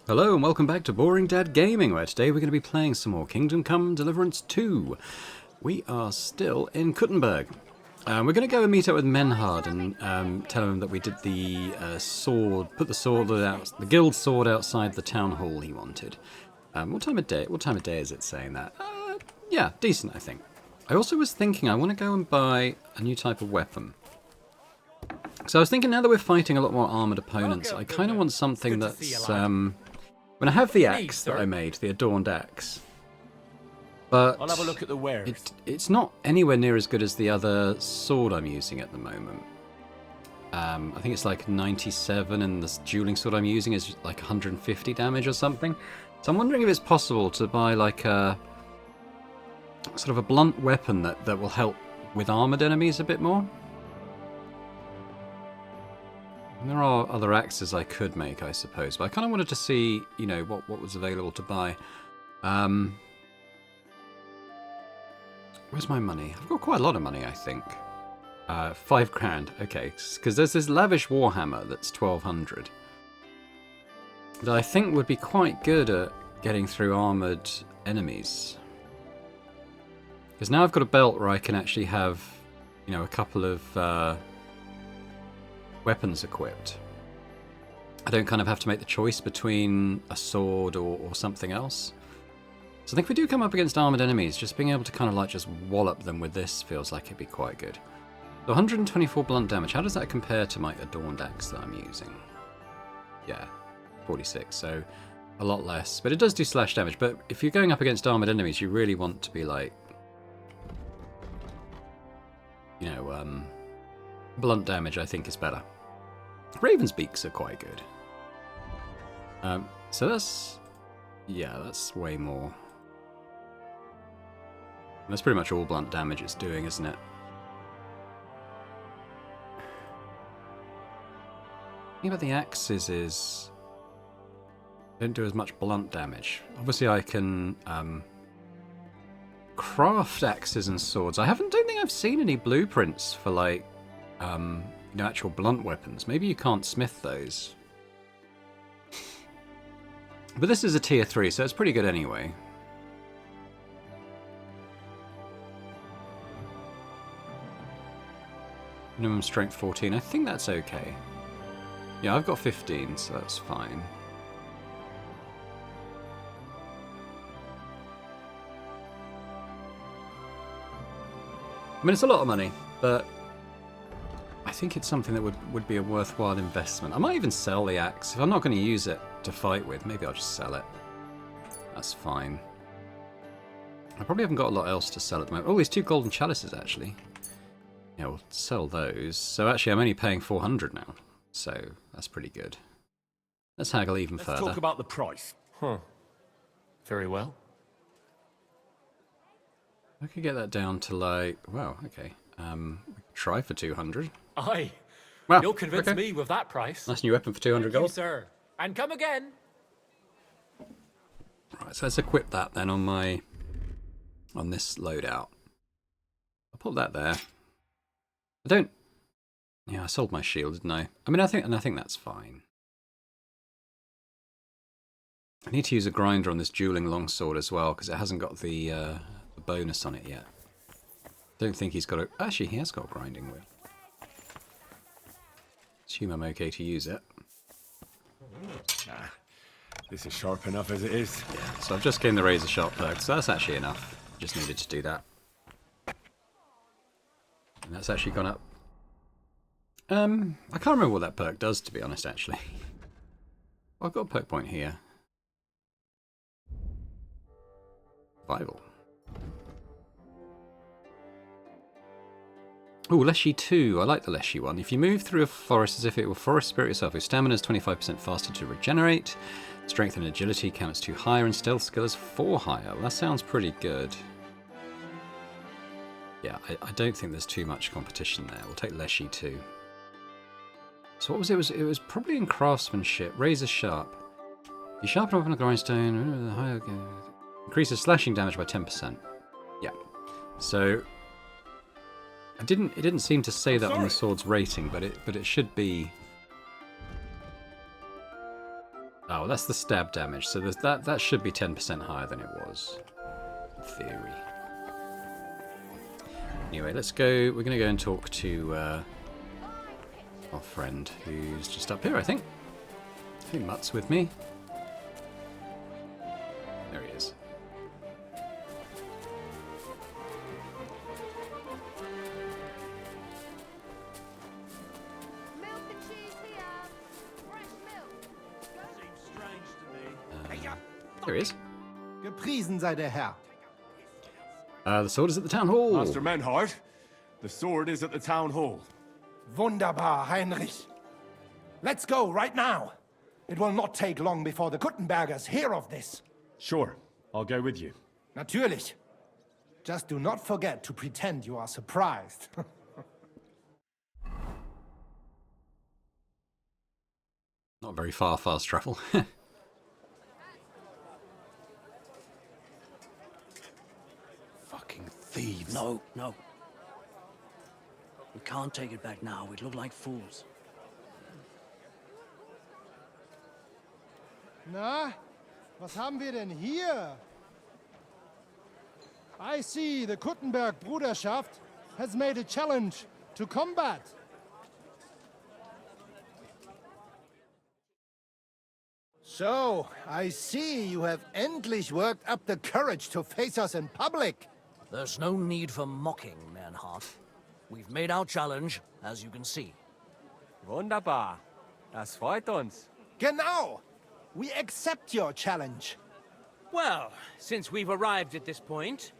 Hello and welcome back to Boring Dad Gaming, where today we're going to be playing some more Kingdom Come Deliverance 2. We are still in Kuttenberg. We're going to go and meet up with Menhard and tell him that we did the sword, put the sword out, the guild sword outside the town hall he wanted. What time of day? What time of day is it saying that? Yeah, decent, I think. I also was thinking I want to go and buy a new type of weapon. So I was thinking now that we're fighting a lot more armoured opponents, I kind of want something that's... when I have the axe that I made, the adorned axe, but I'll have a look at the wares. it's not anywhere near as good as the other sword I'm using at the moment. I think it's like 97 and the dueling sword I'm using is like 150 damage or something. So I'm wondering if it's possible to buy like a sort of a blunt weapon that will help with armoured enemies a bit more. And there are other axes I could make, I suppose, but I kind of wanted to see, you know, what was available to buy. Where's my money? I've got quite a lot of money, I think. 5 grand, okay, because there's this lavish warhammer that's 1200 that I think would be quite good at getting through armoured enemies. Because now I've got a belt where I can actually have, you know, a couple of weapons equipped. I don't kind of have to make the choice between a sword or something else. So I think if we do come up against armoured enemies, just being able to kind of like just wallop them with this feels like it'd be quite good. So 124 blunt damage, how does that compare to my adorned axe that I'm using? Yeah, 46, so a lot less. But it does do slash damage, but if you're going up against armoured enemies, you really want to be like, you know, blunt damage I think is better. Raven's beaks are quite good. So that's... yeah, that's way more. That's pretty much all blunt damage it's doing, isn't it? The thing about the axes is... they don't do as much blunt damage. Obviously I can craft axes and swords. Don't think I've seen any blueprints for like you know, actual blunt weapons. Maybe you can't smith those. But this is a tier 3, so it's pretty good anyway. Minimum strength 14. I think that's okay. Yeah, I've got 15, so that's fine. I mean, it's a lot of money, but I think it's something that would be a worthwhile investment. I might even sell the axe. If I'm not going to use it to fight with, maybe I'll just sell it. That's fine. I probably haven't got a lot else to sell at the moment. Oh, these 2 golden chalices, actually. Yeah, we'll sell those. So actually, I'm only paying 400 now. So that's pretty good. Let's haggle even further. Let's talk about the price. Huh. Very well. I could get that down to like... wow, okay. We could try for 200. Aye. Wow, You'll convince okay. me with that price. Nice new weapon for 200 Thank you, gold. sir. And come again. Right, so let's equip that then on this loadout. I'll put that there. Yeah, I sold my shield, didn't I? I mean, I think that's fine. I need to use a grinder on this dueling longsword as well because it hasn't got the bonus on it yet. Don't think he's got a... actually, he has got a grinding whip. Assume I'm okay to use it. This is sharp enough as it is. Yeah, so I've just gained the razor sharp perk, so that's actually enough. Just needed to do that. And that's actually gone up. I can't remember what that perk does, to be honest, actually. Well, I've got a perk point here. Survival. Oh, Leshy 2. I like the Leshy one. If you move through a forest as if it were forest spirit yourself, your stamina is 25% faster to regenerate. Strength and agility counts 2 higher, and stealth skill is 4 higher. Well, that sounds pretty good. Yeah, I don't think there's too much competition there. We'll take Leshy 2. So what was it? It was probably in craftsmanship. Razor sharp. You sharpen up on a grindstone. Increases slashing damage by 10%. Yeah. So it didn't seem to say that on the sword's rating, but it should be Oh, that's the stab damage. So that should be 10% higher than it was, in theory. Anyway, let's go. We're going to go and talk to our friend who's just up here, I think. I think Mutt's with me. There he is. Milk and cheese here. Fresh milk. Seems strange to me. There he is. Gepriesen sei der Herr. The sword is at the town hall. Master Menhart, the sword is at the town hall. Wunderbar, Heinrich. Let's go right now. It will not take long before the Kuttenbergers hear of this. Sure, I'll go with you. Natürlich. Just do not forget to pretend you are surprised. Not very far fast travel. Fucking thieves. No, no. We can't take it back now. We'd look like fools. Na, was haben wir denn hier? I see the Kuttenberg Bruderschaft has made a challenge to combat. So, I see you have endlich worked up the courage to face us in public. There's no need for mocking, Manhart. We've made our challenge, as you can see. Wunderbar. Das freut uns. Genau. We accept your challenge. Well, since we've arrived at this point,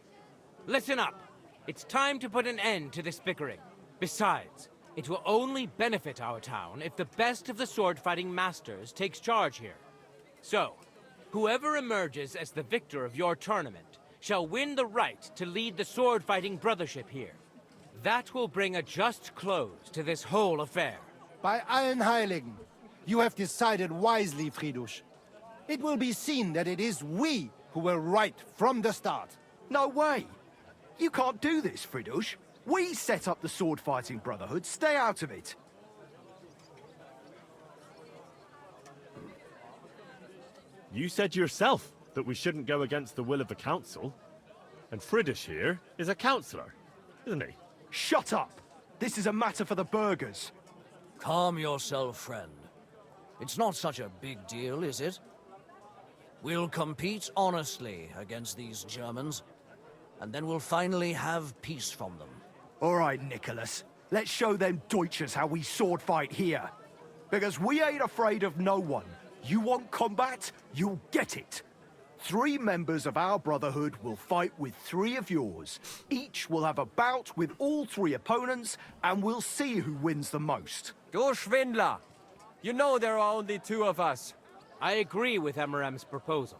listen up. It's time to put an end to this bickering. Besides, it will only benefit our town if the best of the sword-fighting masters takes charge here. So, whoever emerges as the victor of your tournament shall win the right to lead the sword-fighting brothership here. That will bring a just close to this whole affair. Bei allen Heiligen, you have decided wisely, Friedrich. It will be seen that it is we who were right from the start. No way! You can't do this, Fridush. We set up the sword-fighting Brotherhood. Stay out of it. You said yourself that we shouldn't go against the will of the council. And Friedrich here is a councillor, isn't he? Shut up! This is a matter for the burghers. Calm yourself, friend. It's not such a big deal, is it? We'll compete honestly against these Germans, and then we'll finally have peace from them. All right, Nicholas. Let's show them Deutschers how we sword fight here. Because we ain't afraid of no one. You want combat? You'll get it. 3 members of our Brotherhood will fight with 3 of yours. Each will have a bout with all 3 opponents, and we'll see who wins the most. Du Schwindler! You know there are only 2 of us. I agree with Emerem's proposal.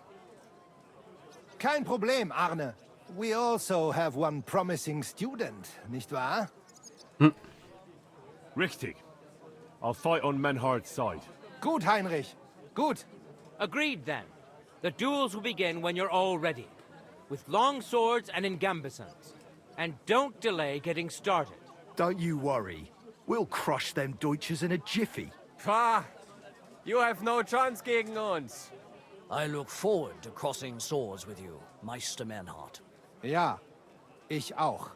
Kein Problem, Arne. We also have one promising student, nicht wahr? Richtig. I'll fight on Menhard's side. Gut, Heinrich. Gut. Agreed, then. The duels will begin when you're all ready, with long swords and in gambesons. And don't delay getting started. Don't you worry. We'll crush them Deutschers in a jiffy. Pah! You have no chance gegen uns. I look forward to crossing swords with you, Meister Manhart. Ja, ich auch.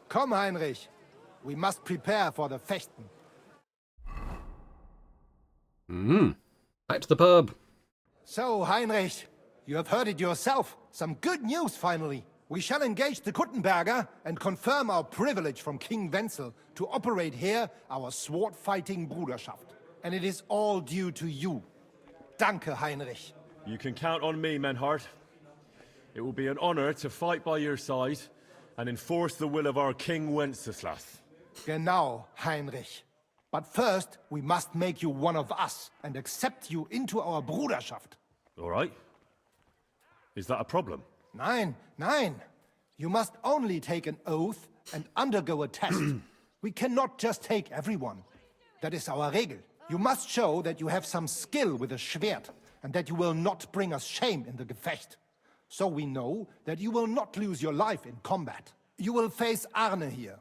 Komm, Heinrich. We must prepare for the Fechten. Back to the pub. So, Heinrich, you have heard it yourself. Some good news, finally. We shall engage the Kuttenberger and confirm our privilege from King Wenzel to operate here our sword-fighting Bruderschaft. And it is all due to you. Danke, Heinrich. You can count on me, Menhart. It will be an honor to fight by your side and enforce the will of our King Wenceslas. Genau, Heinrich. But first, we must make you one of us and accept you into our Bruderschaft. All right? Is that a problem? Nein, nein. You must only take an oath and undergo a test. We cannot just take everyone. That is our Regel. You must show that you have some skill with a Schwert and that you will not bring us shame in the Gefecht. So we know that you will not lose your life in combat. You will face Arne here.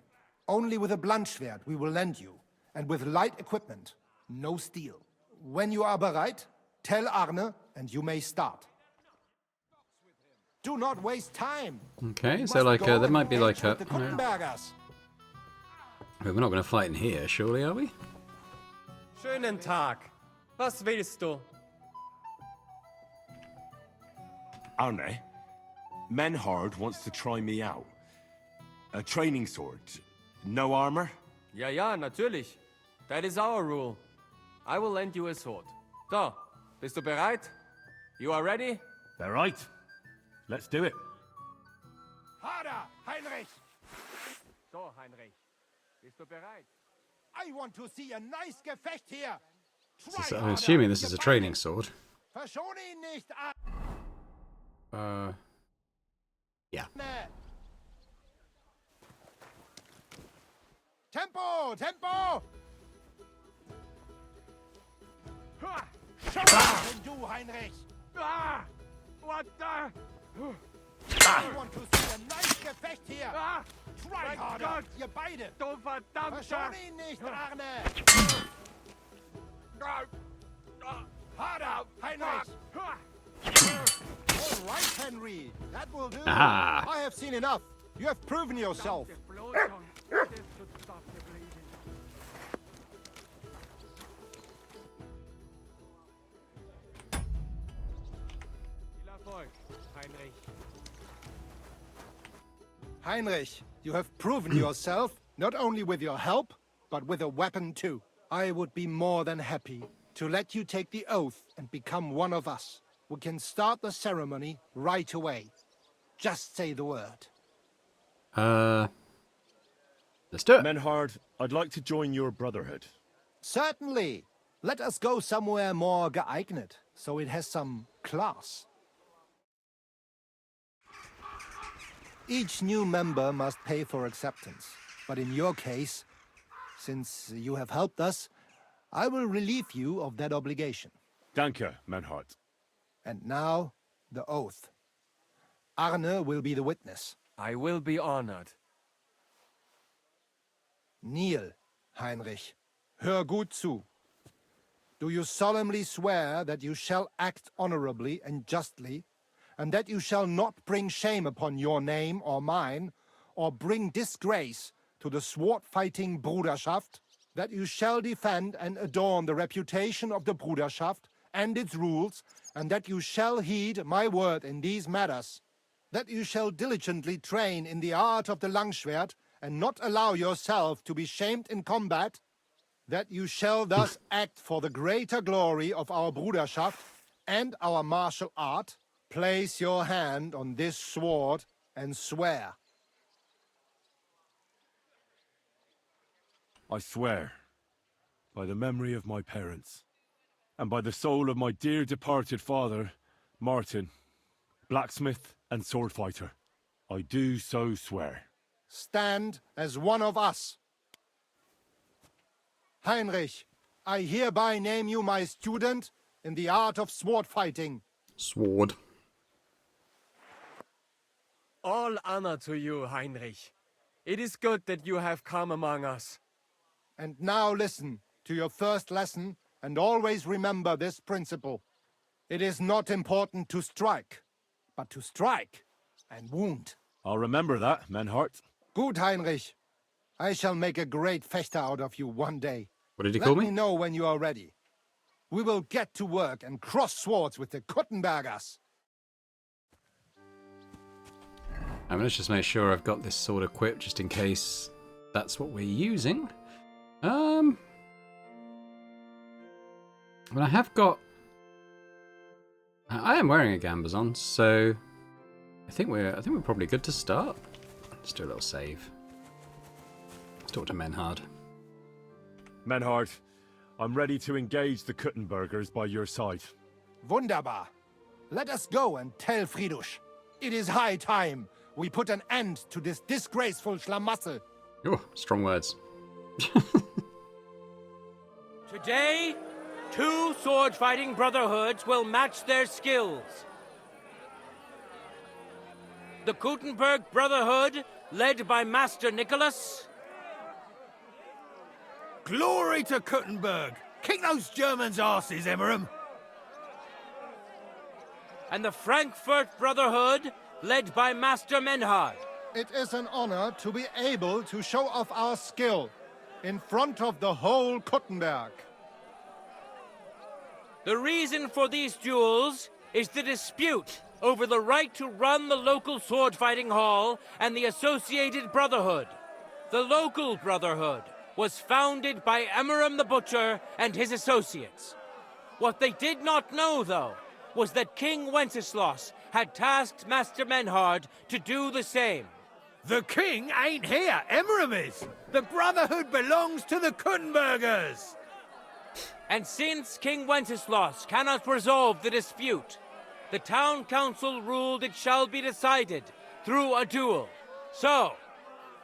Only with a Blundschwert we will lend you, and with light equipment, no steel. When you are bereit, Tell Arne, and you may start. Do not waste time. Okay, We so must like go there and might be like engage a. with the Kuttenbergers. We're not going to fight in here, surely, are we? Schönen Tag. Was willst du? Arne, Menhard wants to try me out. A training sword. No armor? Ja, ja, natürlich. That is our rule. I will lend you a sword. So, bist du bereit? You are ready? They're right. Let's do it. Harder, Heinrich! So, Heinrich. Bist du bereit? I want to see a nice Gefecht here. I'm assuming this is a training sword. Verschone ihn nicht, Yeah. Arne! Tempo, Tempo! Wenn du, Heinrich! What the? I want to see a nice Gefecht here. Try mein harder, Gott. ihr beide. Du verdammter! Verschone ihn nicht, Arne! Harder, Heinrich! All right, Henry. That will do. Ah. I have seen enough. You have proven yourself. Heinrich. Heinrich, you have proven yourself, not only with your help, but with a weapon too. I would be more than happy to let you take the oath and become one of us. We can start the ceremony right away. Just say the word. Let's do it. Menhard, I'd like to join your Brotherhood. Certainly. Let us go somewhere more geeignet, so it has some class. Each new member must pay for acceptance. But in your case, since you have helped us, I will relieve you of that obligation. Danke, Menhard. And now, the oath. Arne will be the witness. I will be honored. Kneel, Heinrich. Hör gut zu. Do you solemnly swear that you shall act honorably and justly, and that you shall not bring shame upon your name or mine, or bring disgrace to the sword-fighting Bruderschaft, that you shall defend and adorn the reputation of the Bruderschaft and its rules, and that you shall heed my word in these matters, that you shall diligently train in the art of the Langschwert, and not allow yourself to be shamed in combat, that you shall thus act for the greater glory of our Bruderschaft and our martial art. Place your hand on this sword and swear. I swear, by the memory of my parents, and by the soul of my dear departed father, Martin, blacksmith and sword fighter, I do so swear. Stand as one of us. Heinrich, I hereby name you my student in the art of sword fighting. Sword. All honor to you, Heinrich. It is good that you have come among us. And now listen to your first lesson and always remember this principle. It is not important to strike, but to strike and wound. I'll remember that, Menhard. Good, Heinrich. I shall make a great fechter out of you one day. What did he call Let me? me know when you are ready. We will get to work and cross swords with the Kuttenbergers. Let's just make sure I've got this sword equipped, just in case that's what we're using. I have got. I am wearing a gambazon, so I think we're probably good to start. Let's do a little save. Let's talk to Menhard. Menhard, I'm ready to engage the Kuttenbergers by your side. Wunderbar. Let us go and tell Friedusch. It is high time we put an end to this disgraceful schlamassel. Oh, strong words. Today, 2 sword-fighting brotherhoods will match their skills. The Gutenberg Brotherhood, led by Master Nicholas. Glory to Kuttenberg! Kick those Germans' asses, Emmeram! and the Frankfurt Brotherhood, led by Master Menhard. It is an honor to be able to show off our skill in front of the whole Kuttenberg. The reason for these duels is the dispute over the right to run the local sword-fighting hall and the associated Brotherhood. The local Brotherhood was founded by Emmeram the Butcher and his associates. What they did not know, though, was that King Wenceslas had tasked Master Menhard to do the same. The king ain't here, Emmeram is. The Brotherhood belongs to the Kuttenbergers. And since King Wenceslas cannot resolve the dispute, the town council ruled it shall be decided through a duel. So,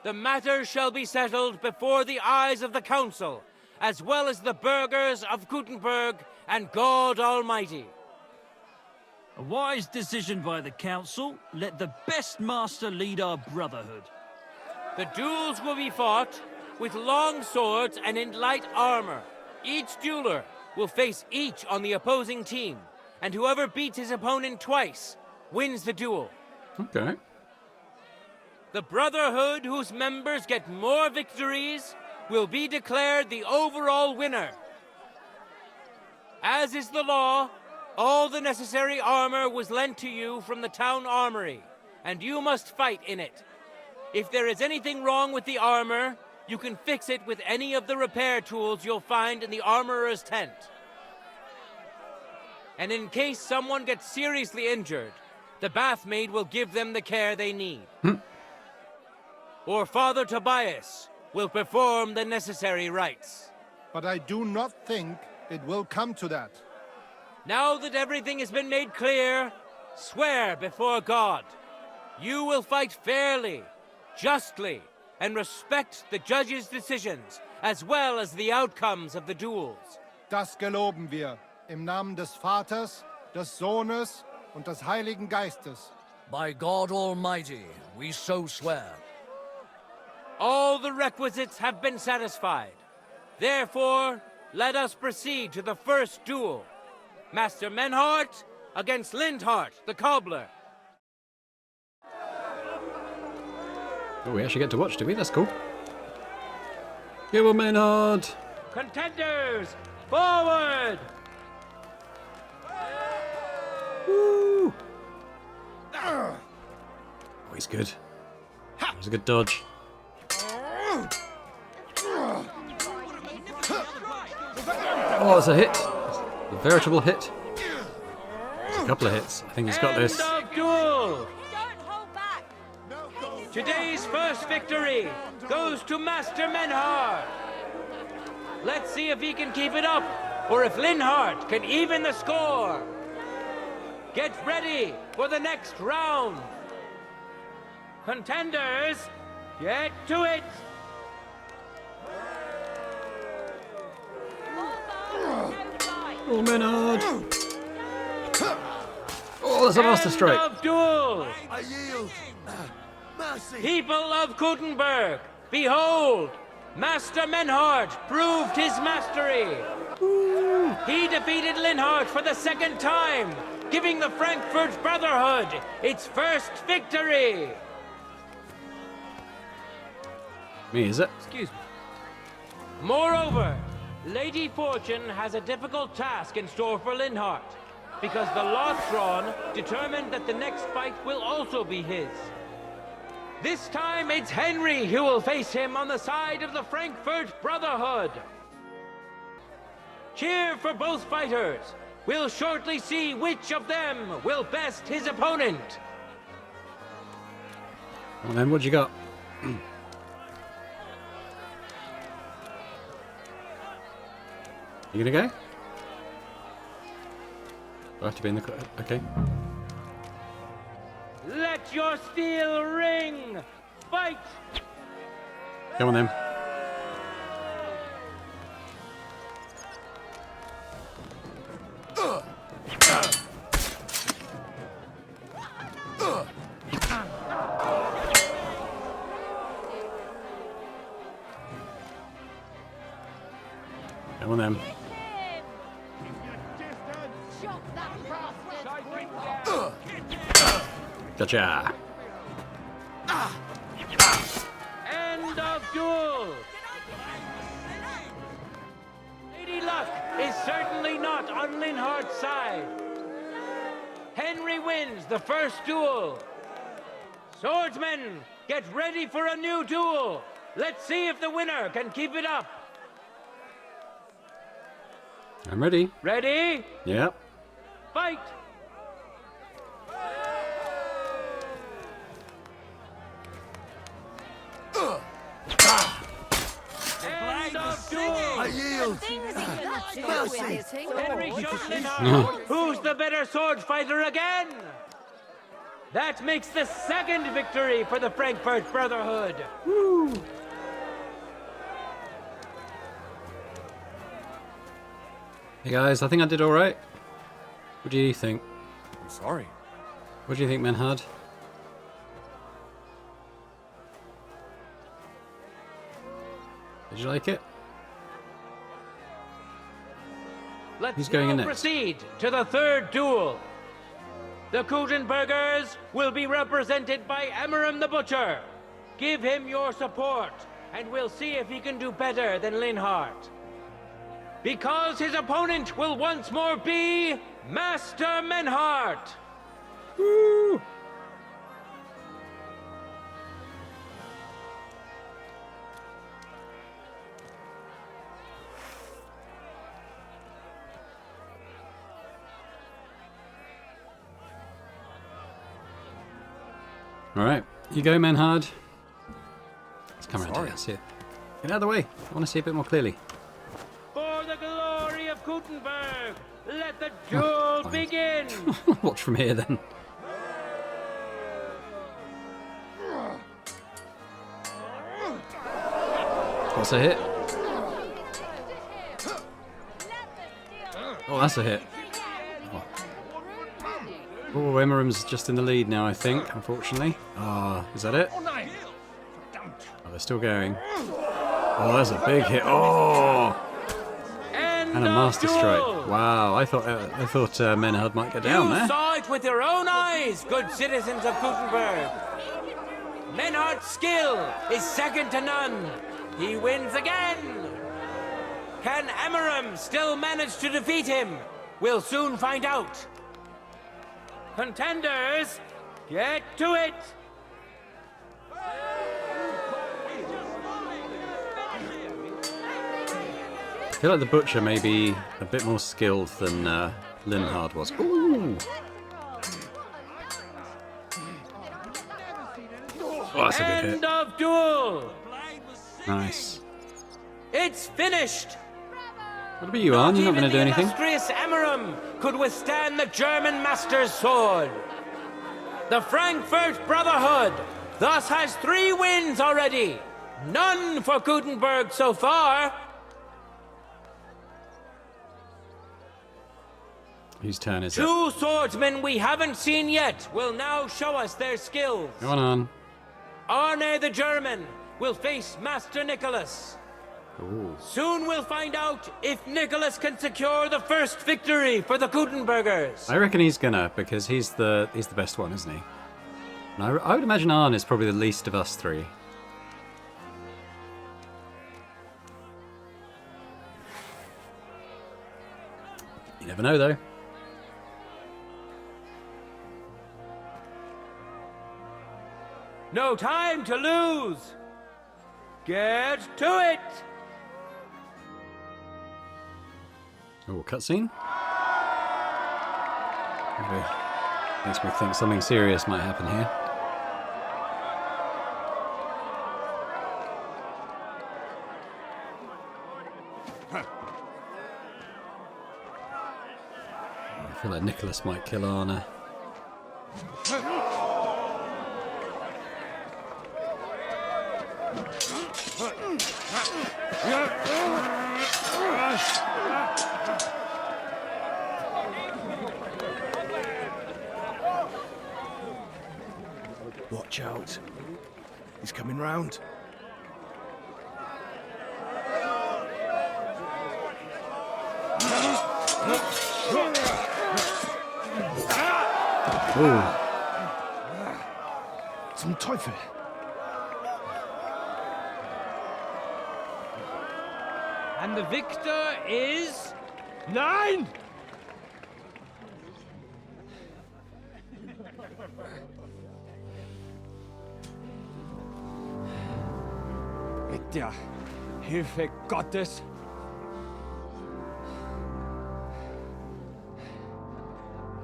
the matter shall be settled before the eyes of the council, as well as the burghers of Kuttenberg and God Almighty. A wise decision by the council. Let the best master lead our Brotherhood. The duels will be fought with long swords and in light armor. Each dueler will face each on the opposing team, and whoever beats his opponent twice wins the duel. Okay. The Brotherhood whose members get more victories will be declared the overall winner. As is the law, all the necessary armor was lent to you from the town armory, and you must fight in it. If there is anything wrong with the armor, you can fix it with any of the repair tools you'll find in the armorer's tent. And in case someone gets seriously injured, the bathmaid will give them the care they need. Or Father Tobias will perform the necessary rites. But I do not think it will come to that. Now that everything has been made clear, swear before God. You will fight fairly, justly, and respect the judge's decisions, as well as the outcomes of the duels. Das geloben wir, im Namen des Vaters, des Sohnes und des Heiligen Geistes. By God Almighty, we so swear. All the requisites have been satisfied. Therefore, let us proceed to the first duel. Master Menhart against Lindhart, the cobbler. Oh, we actually get to watch, do we? That's cool. Give him Maynard! Contenders, forward! Woo! Oh, he's good. That was a good dodge. Oh, it's a hit. A veritable hit. A couple of hits. I think he's got this. End of duel! Don't hold back. Today's first victory goes to Master Menhard. Let's see if he can keep it up, or if Linhart can even the score. Get ready for the next round. Contenders, get to it. Oh, Maynard! Oh, there's a master strike. End of duel. I yield. Mercy. People of Kuttenberg, behold, Master Menhart proved his mastery. He defeated Linhart for the second time, giving the Frankfurt Brotherhood its first victory. Me, is it? Excuse me. Moreover, Lady Fortune has a difficult task in store for Linhart, because the lot drawn determined that the next fight will also be his. This time it's Henry who will face him on the side of the Frankfurt Brotherhood. Cheer for both fighters. We'll shortly see which of them will best his opponent. Well then, what you got? You gonna go? I have to be in the... Okay. Let your steel ring! Fight! Come on then. Come on then. Chop that bastard! Gotcha. End of duel! Lady Luck is certainly not on Linhardt's side. Henry wins the first duel. Swordsmen, get ready for a new duel. Let's see if the winner can keep it up. I'm ready. Ready? Yep. Fight! End of duel! I yield. Henry shot Linhardt. Who's the better sword fighter again? That makes the second victory for the Frankfurt Brotherhood. Woo. Hey guys, I think I did all right. What do you think? I'm sorry. What do you think, Menhard? Did you like it? Let's Who's going in now next? proceed to the third duel. The Kutenbergers will be represented by Emmeram the Butcher. Give him your support, and we'll see if he can do better than Linhardt. Because his opponent will once more be Master Menhard. Woo! All right, you go, Menhard. Let's come around here. See it. Get out of the way. I want to see a bit more clearly. For the glory of Kutenberg, let the duel begin. Watch from here, then. What's a hit? Oh, that's a hit. Oh, Emmeram's just in the lead now, I think, unfortunately. Ah, is that it? Oh, they're still going. Oh, that's a big hit. Oh! And a master strike. Wow, I thought Menhard might get down You there. saw it with your own eyes, good citizens of Kutenberg. Menhardt's skill is second to none. He wins again. Can Emmeram still manage to defeat him? We'll soon find out. Contenders, get to it! I feel like the Butcher may be a bit more skilled than Linhard was. Ooh! Oh, that's a good hit. End of duel! Nice. It's finished! What about you, Arn? You're not going to do anything? The illustrious Emmeram could withstand the German master's sword. The Frankfurt Brotherhood thus has 3 wins already. None for Kutenberg so far. Whose turn is it? 2 swordsmen we haven't seen yet will now show us their skills. Go on. Arne the German will face Master Nicholas. Ooh. Soon we'll find out if Nicholas can secure the first victory for the Kutenbergers. I reckon he's gonna, because he's the best one, isn't he? And I would imagine Arn is probably the least of us 3. You never know, though. No time to lose. Get to it. Oh, cutscene. Okay. Makes me think something serious might happen here. I feel like Nicholas might kill Arne. Watch out. He's coming round. Oh. Zum Teufel. And the victor is... Nein! Mit der Hilfe Gottes.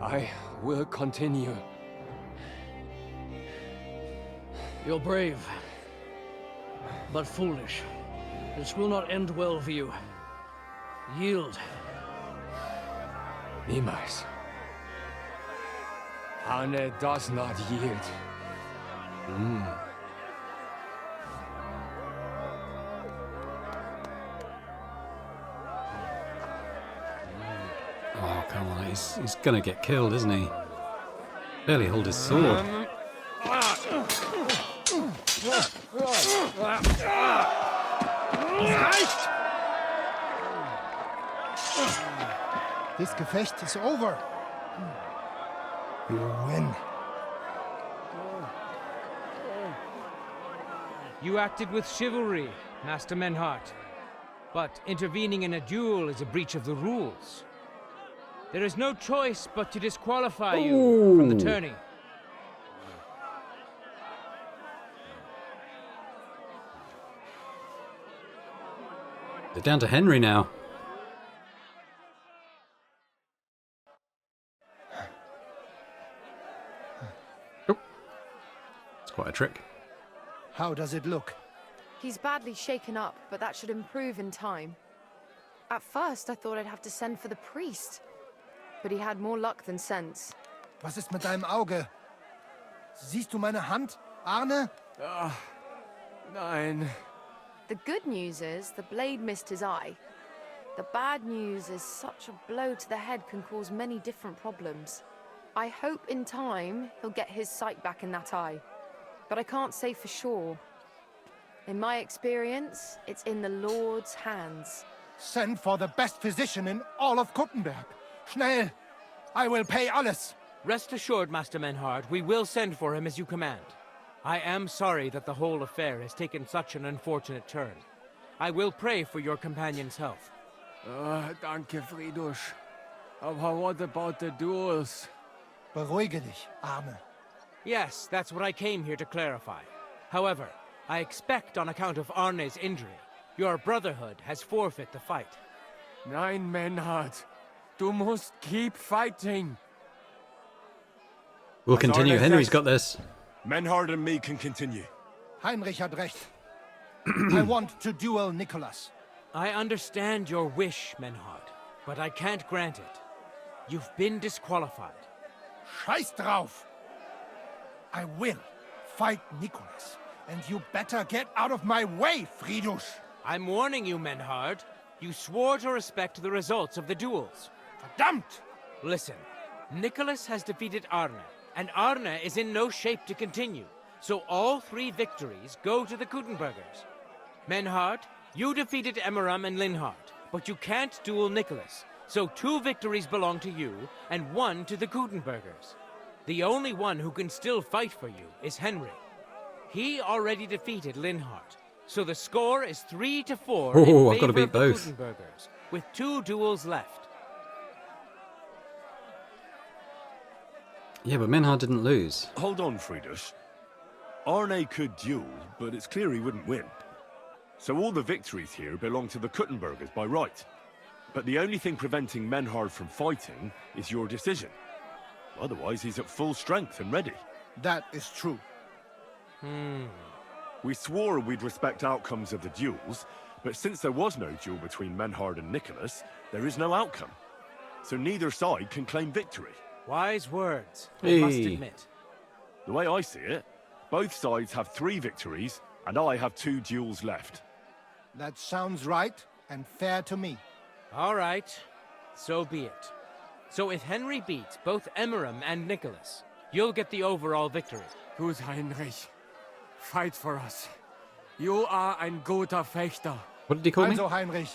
I will continue. You're brave, but foolish. This will not end well for you. Yield. Niemals. Arne does not yield. Oh, come on. He's gonna get killed, isn't he? Barely hold his sword. This Gefecht is over. You win. You acted with chivalry, Master Menhart. But intervening in a duel is a breach of the rules. There is no choice but to disqualify you from the tourney. They're down to Henry now. Oh. It's quite a trick. How does it look? He's badly shaken up, but that should improve in time. At first, I thought I'd have to send for the priest. But he had more luck than sense. Was ist mit deinem Auge? Siehst du meine Hand, Arne? Nein. The good news is the blade missed his eye. The bad news is such a blow to the head can cause many different problems. I hope in time he'll get his sight back in that eye. But I can't say for sure. In my experience, it's in the Lord's hands. Send for the best physician in all of Kuttenberg. Schnell! I will pay alles. Rest assured, Master Menhart, we will send for him as you command. I am sorry that the whole affair has taken such an unfortunate turn. I will pray for your companion's health. Danke, Friedrich. Aber what about the duels? Beruhige dich, Arne. Yes, that's what I came here to clarify. However, I expect on account of Arne's injury, your Brotherhood has forfeit the fight. Nein, Menhart. Du musst keep fighting. We'll continue. Arne Henry's says, got this. Menhard and me can continue. Heinrich hat recht. I want to duel Nicholas. I understand your wish, Menhart, but I can't grant it. You've been disqualified. Scheiß drauf! I will fight Nicholas, and you better get out of my way, Friedrich! I'm warning you, Menhard. You swore to respect the results of the duels. Verdammt! Listen, Nicholas has defeated Arne, and Arne is in no shape to continue. So all 3 victories go to the Kuttenbergers. Menhard, you defeated Emmeram and Linhart, but you can't duel Nicholas. So 2 victories belong to you, and 1 to the Kuttenbergers. The only one who can still fight for you is Henry. He already defeated Linhart, so the score is 3-4 Oh, in I've got to favor beat of the both. Kuttenbergers, with 2 duels left. Yeah, but Menhard didn't lose. Hold on, Friedrich. Arne could duel, but it's clear he wouldn't win. So all the victories here belong to the Kuttenbergers by right. But the only thing preventing Menhard from fighting is your decision. Otherwise, he's at full strength and ready. That is true. We swore we'd respect outcomes of the duels, but since there was no duel between Menhard and Nicholas, there is no outcome. So neither side can claim victory. Wise words, I must Hey. admit. The way I see it, both sides have 3 victories, and I have 2 duels left. That sounds right and fair to me. All right, so be it. So if Henry beats both Emmeram and Nicholas, you'll get the overall victory. Gut, Heinrich. Fight for us. You are ein guter Fechter. What did he call me? Also, Heinrich,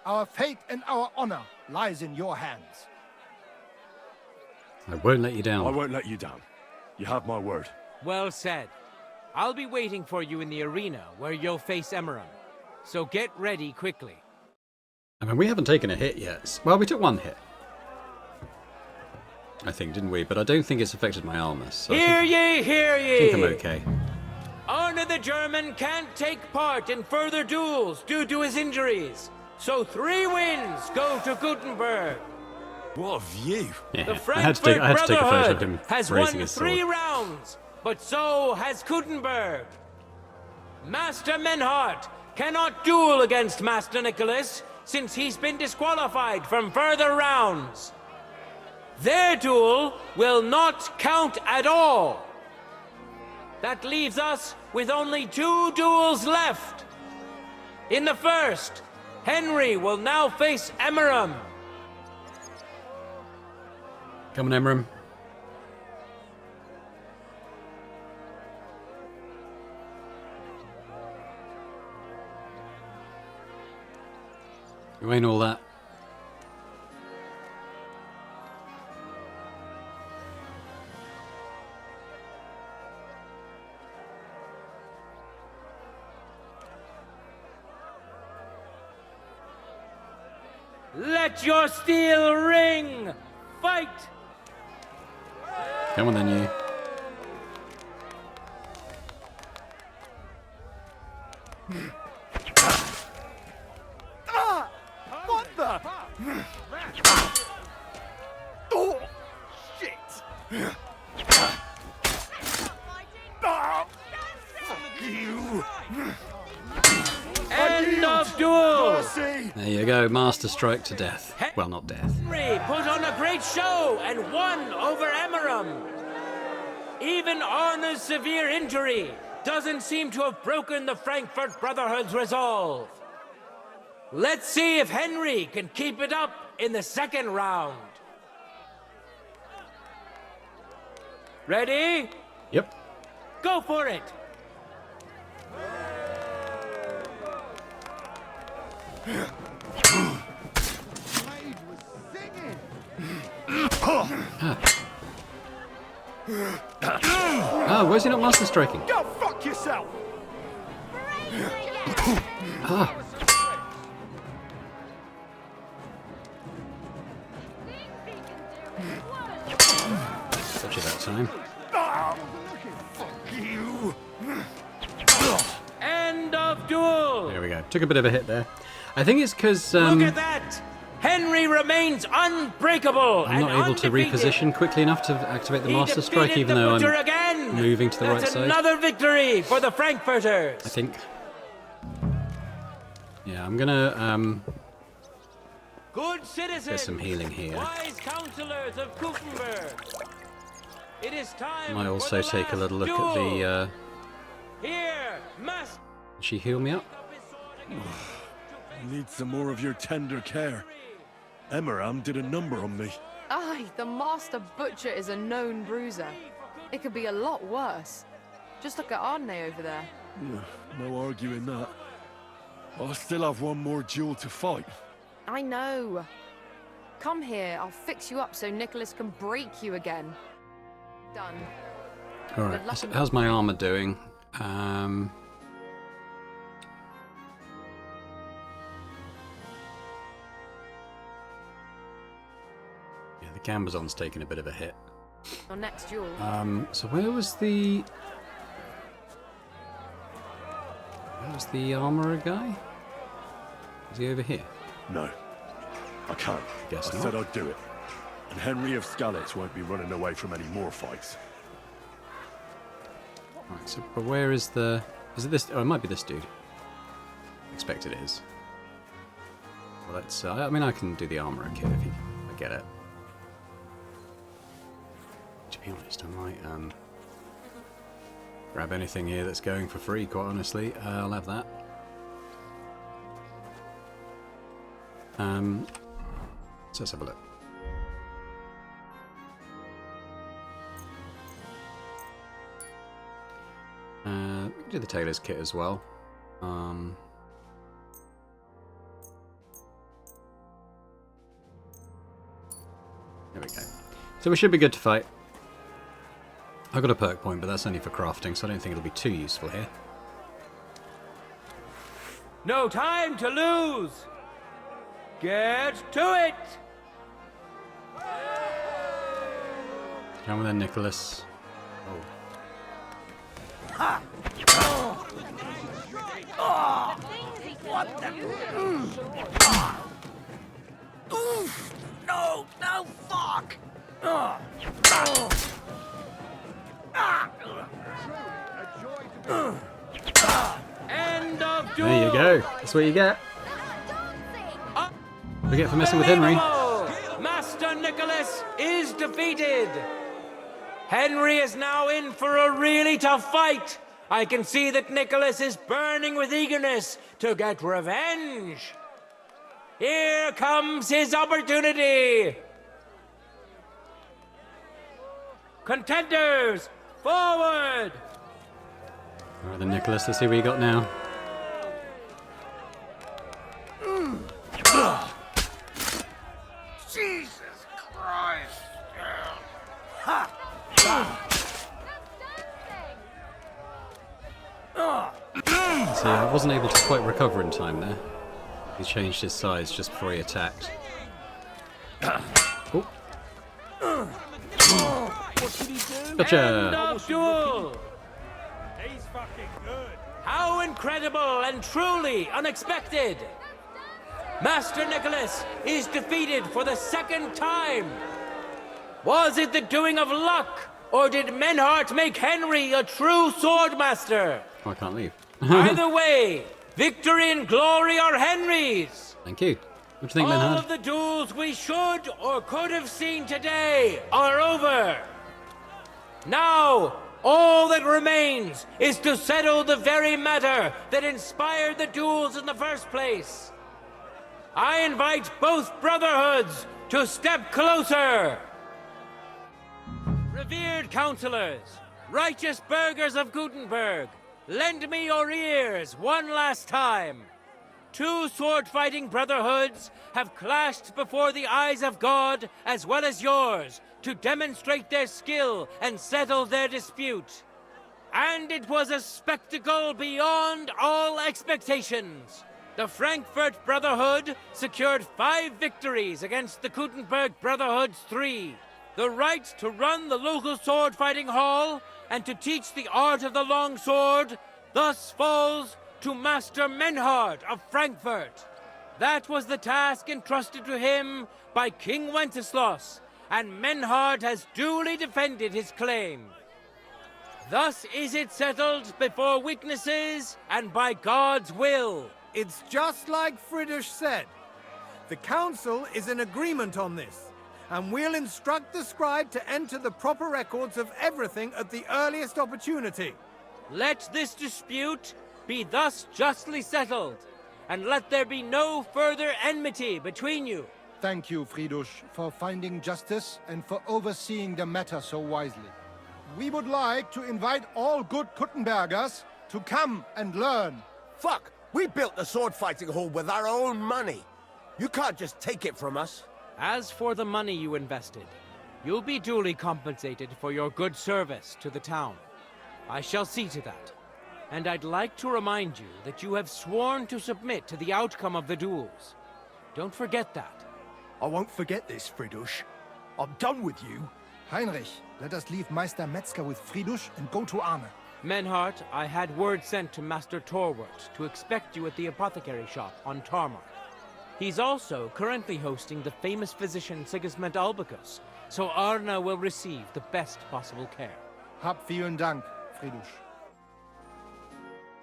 our fate and our honor lies in your hands. I won't let you I down. won't let you down. You have my word. Well said. I'll be waiting for you in the arena where you'll face Emeram. So get ready quickly. I mean, we haven't taken a hit yet. Well, we took one hit. I think, didn't we? But I don't think it's affected my armor. So Hear ye, hear I think I'm ye! okay. Arne the German can't take part in further duels due to his injuries. So 3 wins go to Gutenberg. What a view! Yeah, The I had Frankfurt to take a photo of Brotherhood him has raising won his 3 sword. rounds, but so has Gutenberg. Master Menhart cannot duel against Master Nicholas since he's been disqualified from further rounds. Their duel will not count at all. That leaves us with only 2 duels left. In the first, Henry will now face Emeram. Come on, Emram. You ain't all that. Let your steel ring! Fight! Come on then, you. What the? Oh, shit! Oh, fuck you! End of duel! Mercy! There you go, Master Strike to death. Well, not death. Henry put on a great show and won over Emeram. Even Arne's severe injury doesn't seem to have broken the Frankfurt Brotherhood's resolve. Let's see if Henry can keep it up in the second round. Ready? Yep. Go for it! Ah, where's he not Master Striking? Go fuck yourself! Ah. Such at that time. Oh, fuck you! End of duel! There we go. Took a bit of a hit there. I think it's because Look at that! Henry remains unbreakable I'm and not able to undefeated. reposition quickly enough to activate the He Master Strike, defeated even the though Butcher I'm again. moving to the That's right side. another victory for the Frankfurters. I think. Yeah, I'm gonna Good citizens, get some healing here. wise counselors of Gutenberg. It is time Might for also the take a last little look duel. at the. Here, Master. Did she heal me up? I need some more of your tender care. Emeram did a number on me. Aye, the Master Butcher is a known bruiser. It could be a lot worse. Just look at Arne over there. Yeah, no arguing that. I'll still have one more duel to fight. I know. Come here, I'll fix you up so Nicholas can break you again. Done. Alright, Good luck so in- how's my armor doing? Yeah, the Gambazon's taken a bit of a hit. Your next duel. So where was the armorer guy? Is he over here? No, I can't. Guess I not. said I'd do it. And Henry of Skalitz won't be running away from any more fights. Right, so but where is the... Is it this... Oh, it might be this dude. I expect it is. Well, let's... I mean, I can do the armorer kit if I get it. To be honest, I might grab anything here that's going for free, quite honestly. I'll have that. So let's have a look. We can do the tailor's kit as well. There we go. So we should be good to fight. I got a perk point, but that's only for crafting, so I don't think it'll be too useful here. No time to lose! Get to it! Come on then, Nicholas. Ha! Oh. Oh. What the? Oof! No! No! Fuck! Oh. Oh. End of duel! There you go. That's what you get. We get for messing with Henry. Master Nicholas is defeated. Henry is now in for a really tough fight. I can see that Nicholas is burning with eagerness to get revenge. Here comes his opportunity. Contenders, forward! Alright then, Nicholas, let's see what you got now. Jesus Christ! Ha! See, I wasn't able to quite recover in time there. He changed his size just before he attacked. Oh. What did he do? Gotcha! End of duel! He's fucking good. How incredible and truly unexpected! Master Nicholas is defeated for the second time! Was it the doing of luck, or did Menhart make Henry a true swordmaster? Oh, I can't leave. Either way, victory and glory are Henry's! Thank you. What do you think, All Menhard? of the duels we should or could have seen today are over. Now, all that remains is to settle the very matter that inspired the duels in the first place. I invite both brotherhoods to step closer. Revered counselors, righteous burghers of Gutenberg, lend me your ears one last time. Two sword-fighting brotherhoods have clashed before the eyes of God as well as yours to demonstrate their skill and settle their dispute. And it was a spectacle beyond all expectations. The Frankfurt Brotherhood secured 5 victories against the Gutenberg Brotherhood's 3. The right to run the local sword-fighting hall and to teach the art of the long sword thus falls to Master Menhard of Frankfurt. That was the task entrusted to him by King Wenceslas, and Menhard has duly defended his claim. Thus is it settled before witnesses and by God's will. It's just like Friedrich said. The council is in agreement on this, and we'll instruct the scribe to enter the proper records of everything at the earliest opportunity. Let this dispute be thus justly settled, and let there be no further enmity between you. Thank you, Friedrich, for finding justice and for overseeing the matter so wisely. We would like to invite all good Kuttenbergers to come and learn. Fuck! We built the sword-fighting hall with our own money. You can't just take it from us. As for the money you invested, you'll be duly compensated for your good service to the town. I shall see to that. And I'd like to remind you that you have sworn to submit to the outcome of the duels. Don't forget that. I won't forget this, Friedrich. I'm done with you. Heinrich, let us leave Meister Metzger with Friedrich and go to Arne. Menhart, I had word sent to Master Torwart to expect you at the apothecary shop on Tarmac. He's also currently hosting the famous physician Sigismund Albicus, so Arne will receive the best possible care. Hab vielen Dank, Friedrich.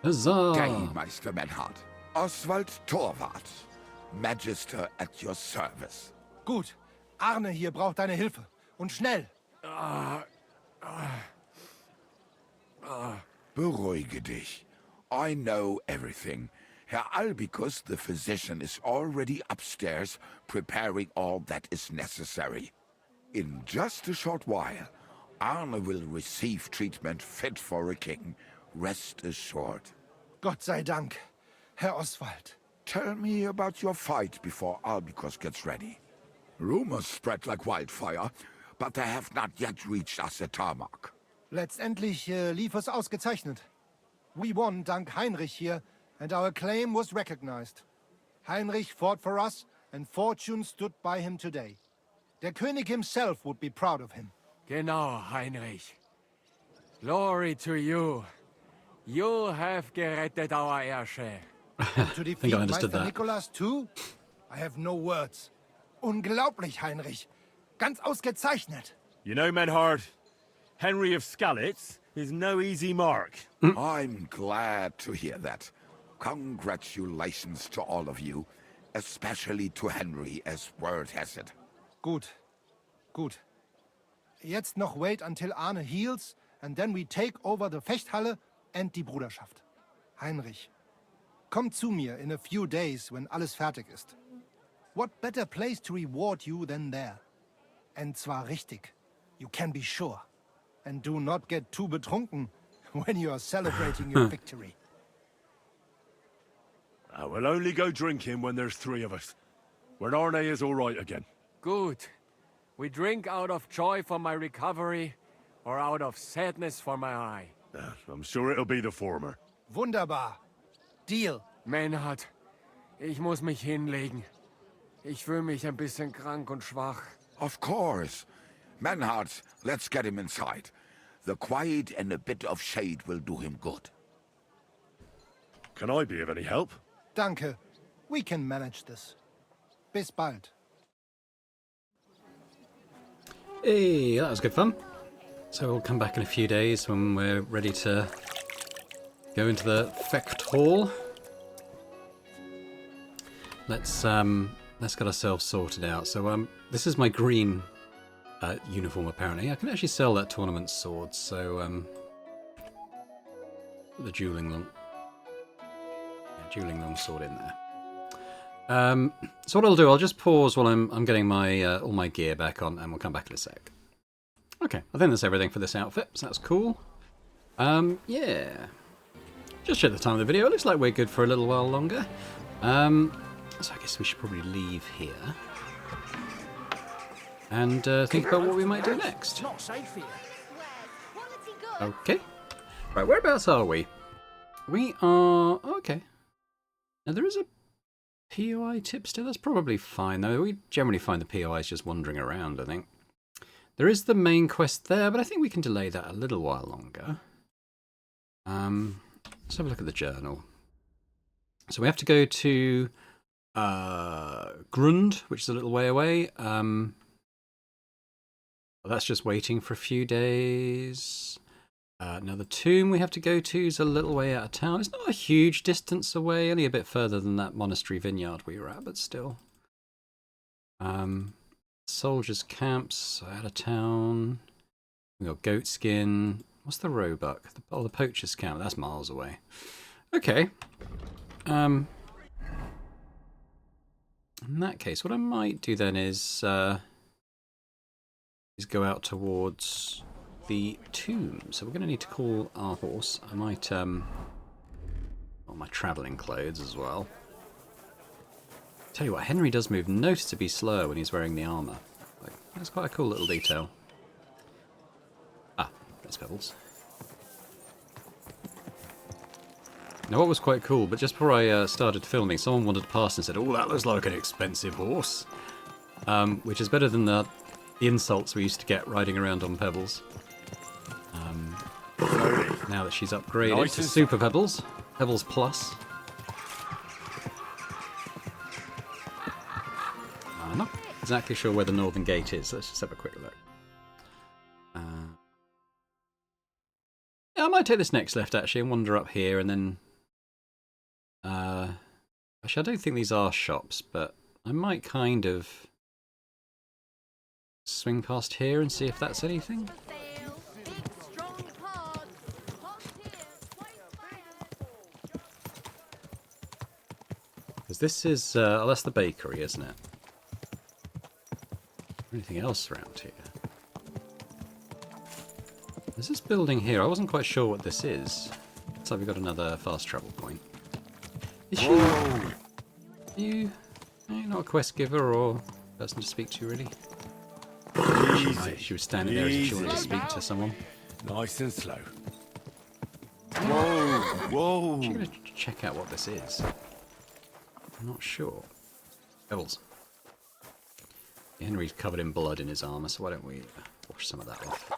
Huzzah! Gay, Meister Menhard. Oswald Torwart. Magister at your service. Gut. Arne hier braucht deine Hilfe. Und schnell. Beruhige dich. I know everything. Herr Albicus, the physician, is already upstairs preparing all that is necessary. In just a short while, Arne will receive treatment fit for a king. Rest assured. Gott sei Dank, Herr Oswald. Tell me about your fight before Albicus gets ready. Rumors spread like wildfire, but they have not yet reached us at tarmac. Letztendlich lief es ausgezeichnet. We won dank Heinrich here, and our claim was recognized. Heinrich fought for us, and fortune stood by him today. Der König himself would be proud of him. Genau, Heinrich. Glory to you. You have gerettet our airshare. To defeat Meister Nicholas too? I have no words. Unglaublich, Heinrich. Ganz ausgezeichnet. You know, Menhard, Henry of Skalitz is no easy mark. I'm glad to hear that. Congratulations to all of you, especially to Henry, as word has it. Gut. Gut. Jetzt noch wait until Arne heals, and then we take over the Fechthalle and die Bruderschaft. Heinrich, komm zu mir in a few days when alles fertig ist. What better place to reward you than there? And zwar richtig. You can be sure. And do not get too betrunken when you are celebrating your victory. I will only go drinking when there's 3 of us. When Arne is all right again. Good. We drink out of joy for my recovery, or out of sadness for my eye. I'm sure it'll be the former. Wunderbar. Deal. Menhard, ich muss mich hinlegen. Ich fühle mich ein bisschen krank und schwach. Of course. Menhard, let's get him inside. The quiet and a bit of shade will do him good. Can I be of any help? Danke. We can manage this. Bis bald. Hey, that was good fun. So we'll come back in a few days when we're ready to go into the Fecht Hall. Let's get ourselves sorted out. So this is my green uniform apparently. I can actually sell that tournament sword. So the dueling long sword in there. So what I'll do, I'll just pause while I'm getting my all my gear back on, and we'll come back in a sec. Okay, I think that's everything for this outfit, so that's cool. Yeah. Just check the time of the video. It looks like we're good for a little while longer. So I guess we should probably leave here. And think about what we might do next. Not safe here. Okay. Right, whereabouts are we? We are... okay. Now there is a POI tipster. That's probably fine, though. We generally find the POIs just wandering around, I think. There is the main quest there, but I think we can delay that a little while longer. Let's have a look at the journal. So we have to go to Grund, which is a little way away. Well, that's just waiting for a few days. Now the tomb we have to go to is a little way out of town. It's not a huge distance away, only a bit further than that monastery vineyard we were at, but still. Soldiers' camps out of town. We got goat skin. What's the roebuck? The poacher's camp. That's miles away. Okay. In that case, what I might do then is go out towards the tomb. So we're going to need to call our horse. I might well, my travelling clothes as well. Tell you what, Henry does move noticeably slower when he's wearing the armour. Like, that's quite a cool little detail. Ah, there's Pebbles. Now what was quite cool, but just before I started filming, someone wandered past and said, "Oh, that looks like an expensive horse." Which is better than the insults we used to get riding around on Pebbles. Now that she's upgraded to Super Pebbles, Pebbles Plus. I'm not exactly sure where the Northern Gate is. Let's just have a quick look. Yeah, I might take this next left actually and wander up here and then... actually, I don't think these are shops, but I might kind of swing past here and see if that's anything. Because this is... oh, that's the bakery, isn't it? Anything else around here? There's this building here. I wasn't quite sure what this is. Looks like we've got another fast travel point. Is you're not a quest giver or person to speak to, really? She was standing there as if she wanted to speak to someone. Nice and slow. Whoa, whoa. I'm going to check out what this is. I'm not sure. Pebbles. Henry's covered in blood in his armor, so why don't we wash some of that off?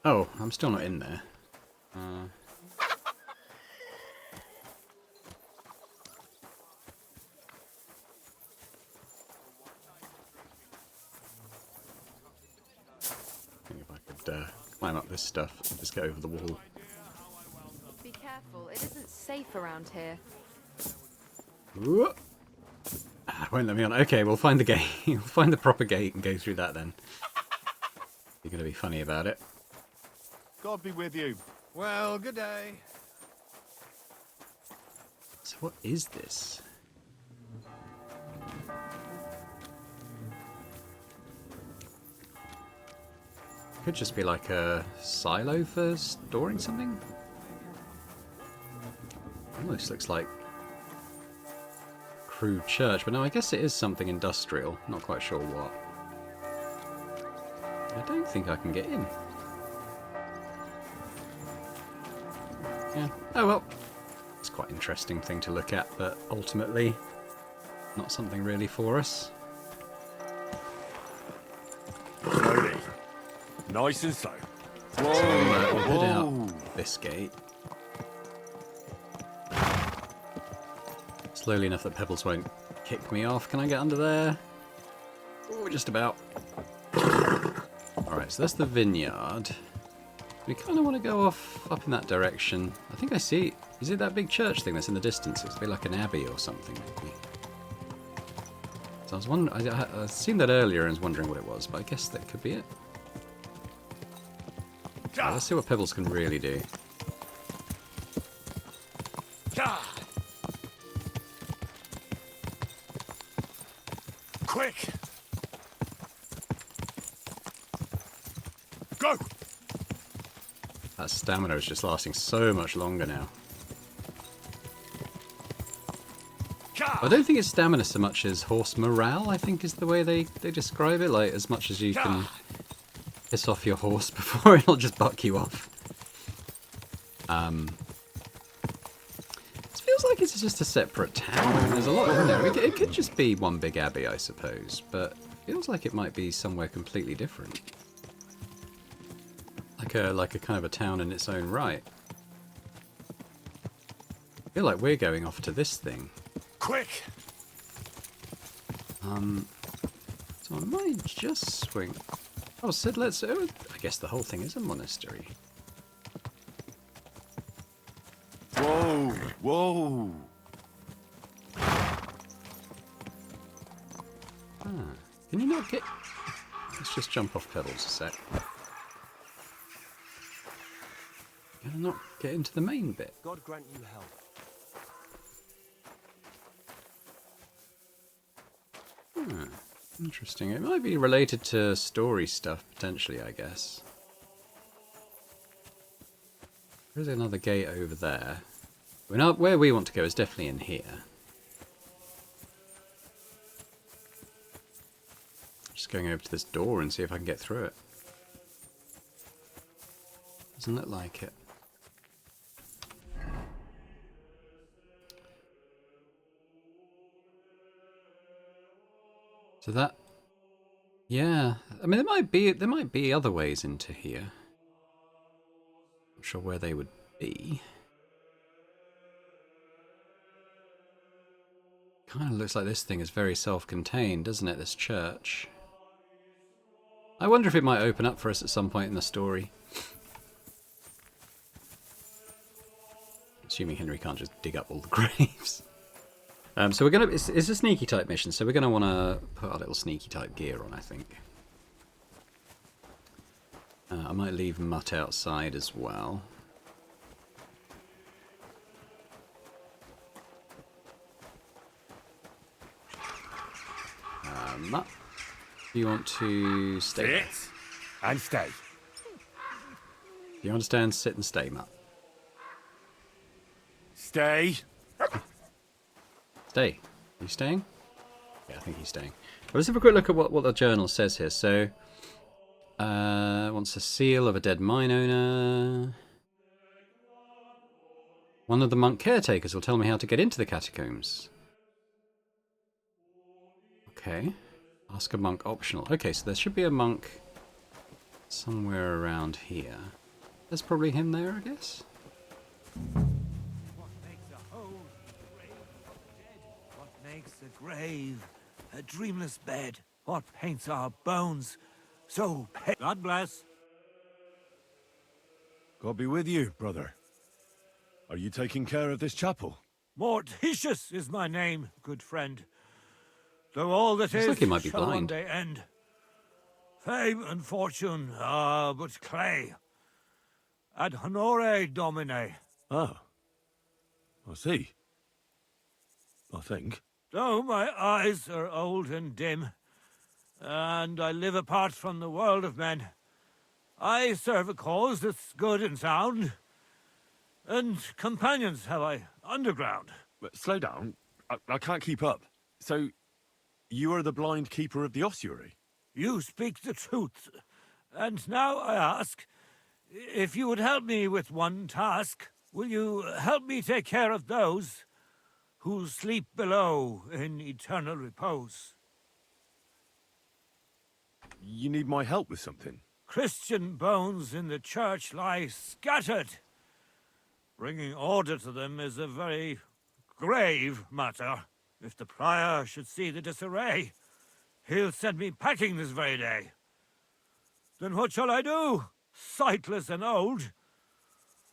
Oh, I'm still not in there. Think if I could climb up this stuff and just get over the wall. Be careful, it isn't safe around here. Whoop. Won't let me on. Okay, we'll find the gate. We'll find the proper gate and go through that then. You're going to be funny about it. God be with you. Well, good day. So what is this? Could just be like a silo for storing something. Almost looks like crude church, but no, I guess it is something industrial. Not quite sure what. I don't think I can get in. Yeah. Oh well. It's quite an interesting thing to look at, but ultimately not something really for us. Slowly. Nice and slow. Whoa, so we'll head out this gate. Slowly enough that Pebbles won't kick me off. Can I get under there? Oh, just about. Alright, so that's the vineyard. We kind of want to go off up in that direction. I think I see... Is it that big church thing that's in the distance? It's a bit like an abbey or something, maybe. So I was wondering... I seen that earlier and was wondering what it was, but I guess that could be it. Right, let's see what Pebbles can really do. Quick! Go! That stamina is just lasting so much longer now. I don't think it's stamina so much as horse morale, I think is the way they describe it. Like, as much as you can piss off your horse before it'll just buck you off. It feels like it's just a separate town. There's a lot in there. It could just be one big abbey, I suppose, but it feels like it might be somewhere completely different. Like a kind of a town in its own right. I feel like we're going off to this thing. Quick! So I might just swing. Oh, so let's. I guess the whole thing is a monastery. Whoa, whoa. Can you not get... Let's just jump off Pebbles a sec. Can I not get into the main bit? God grant you help. Interesting. It might be related to story stuff, potentially, I guess. There's another gate over there. Where we want to go is definitely in here. Just going over to this door and see if I can get through it. Doesn't look like it. So that, yeah. I mean, there might be other ways into here. Not sure where they would be. Kind of looks like this thing is very self-contained, doesn't it? This church. I wonder if it might open up for us at some point in the story. Assuming Henry can't just dig up all the graves. So we're gonna. It's a sneaky type mission, so we're gonna want to put our little sneaky type gear on, I think. I might leave Mutt outside as well. Mutt, do you want to stay? Sit and stay. Do you understand? Sit and stay, Mutt. Stay. Stay. Are you staying? Yeah, I think he's staying. Let's have a quick look at what the journal says here. So, wants a seal of a dead mine owner. One of the monk caretakers will tell me how to get into the catacombs. Okay. Ask a monk optional. Okay, so there should be a monk somewhere around here. There's probably him there, I guess. What makes a grave a dreamless bed? What paints our bones so God bless. God be with you, brother. Are you taking care of this chapel? Mortitius is my name, good friend. Though all that Looks is like he might be shall one blind. day end. Fame and fortune are but clay. Ad honore domine. Oh. I see. I think. Though my eyes are old and dim, and I live apart from the world of men, I serve a cause that's good and sound, and companions have I underground. But slow down. I can't keep up. So, you are the blind keeper of the ossuary? You speak the truth, and now I ask, if you would help me with one task, will you help me take care of those who sleep below in eternal repose? You need my help with something? Christian bones in the church lie scattered. Bringing order to them is a very grave matter. If the prior should see the disarray, he'll send me packing this very day. Then what shall I do, sightless and old?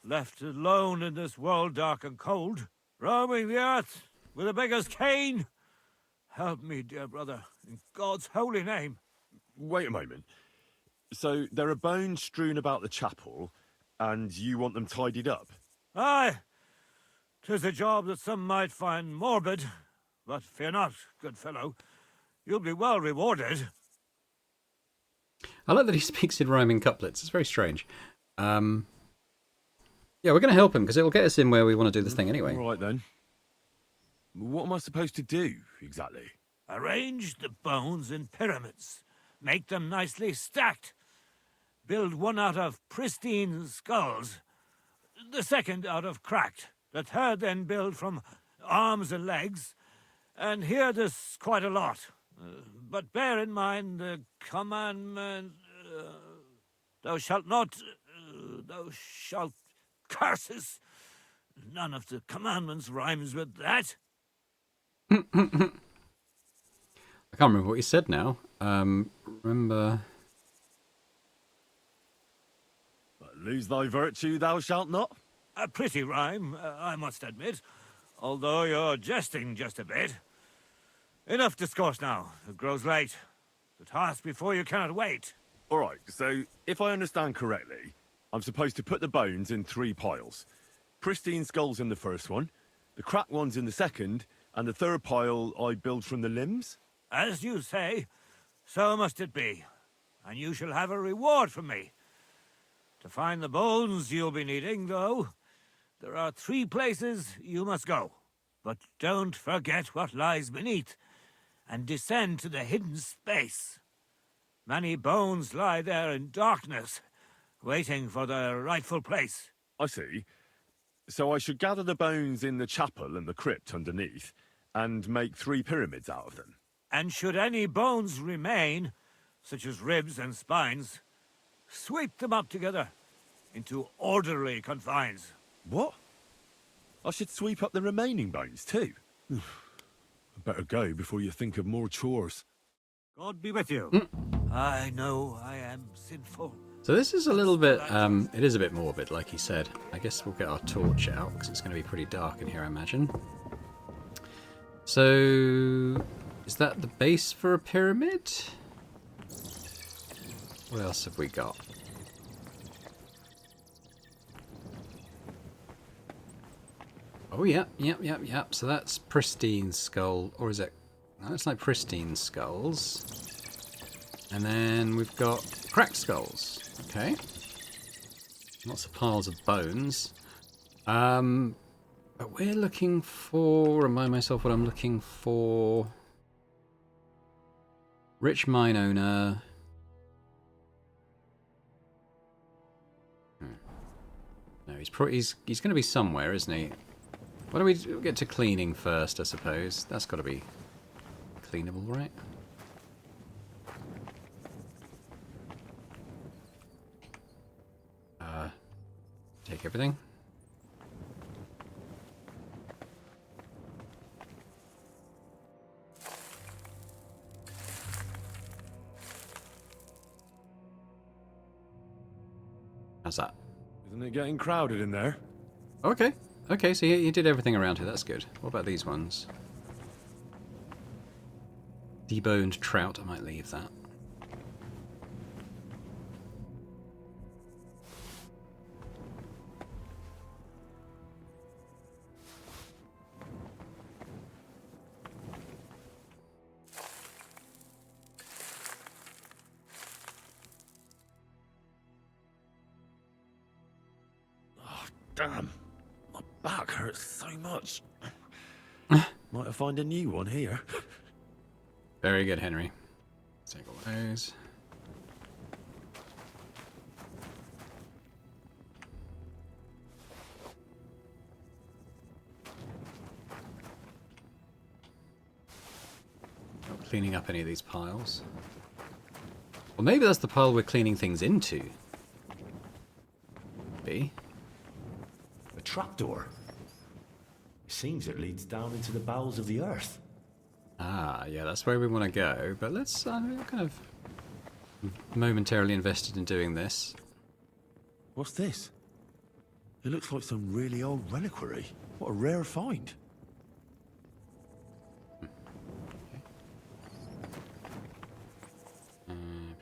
Left alone in this world dark and cold, roaming the earth with a beggar's cane? Help me, dear brother, in God's holy name. Wait a moment. So, there are bones strewn about the chapel, and you want them tidied up? Aye, 'tis a job that some might find morbid, but fear not, good fellow, you'll be well rewarded. I like that he speaks in rhyming couplets. It's very strange. Yeah, we're going to help him because it'll get us in where we want to do this thing anyway. All right, then. What am I supposed to do, exactly? Arrange the bones in pyramids. Make them nicely stacked. Build one out of pristine skulls. The second out of cracked. The third then build from arms and legs. And here there's quite a lot. But bear in mind the commandment... thou shalt not... thou shalt... Curses! None of the commandments rhymes with that. I can't remember what he said now. Remember... Lose thy virtue, thou shalt not? A pretty rhyme, I must admit. Although you're jesting just a bit. Enough discourse now. It grows late. The task before you cannot wait. All right, so if I understand correctly, I'm supposed to put the bones in 3 piles. Pristine skulls in the first one, the cracked ones in the second, and the third pile I build from the limbs? As you say, so must it be. And you shall have a reward from me. To find the bones you'll be needing, though, there are 3 places you must go. But don't forget what lies beneath, and descend to the hidden space. Many bones lie there in darkness, waiting for their rightful place. I see. So I should gather the bones in the chapel and the crypt underneath, and make 3 pyramids out of them. And should any bones remain, such as ribs and spines, sweep them up together into orderly confines. What? I should sweep up the remaining bones too? I better go before you think of more chores. God be with you. I know I am sinful. So this is a little bit, it is a bit morbid, like he said. I guess we'll get our torch out, because it's going to be pretty dark in here, I imagine. So, is that the base for a pyramid? What else have we got? Oh, yep. So that's pristine skull, or is it? No, it's like pristine skulls. And then we've got cracked skulls. Okay. Lots of piles of bones. But we're looking for... Remind myself what I'm looking for. Rich mine owner. No, he's going to be somewhere, isn't he? Why don't we get to cleaning first, I suppose. That's got to be cleanable, right? Take everything. How's that? Isn't it getting crowded in there? Okay. Okay, so you did everything around here. That's good. What about these ones? Deboned trout. I might leave that. Damn, my back hurts so much. Might have found a new one here. Very good, Henry. Take all those. Not cleaning up any of these piles. Well, maybe that's the pile we're cleaning things into. B. Trapdoor. It seems it leads down into the bowels of the earth. Ah, yeah, that's where we want to go. But let's I'm kind of momentarily invested in doing this. What's this? It looks like some really old reliquary. What a rare find.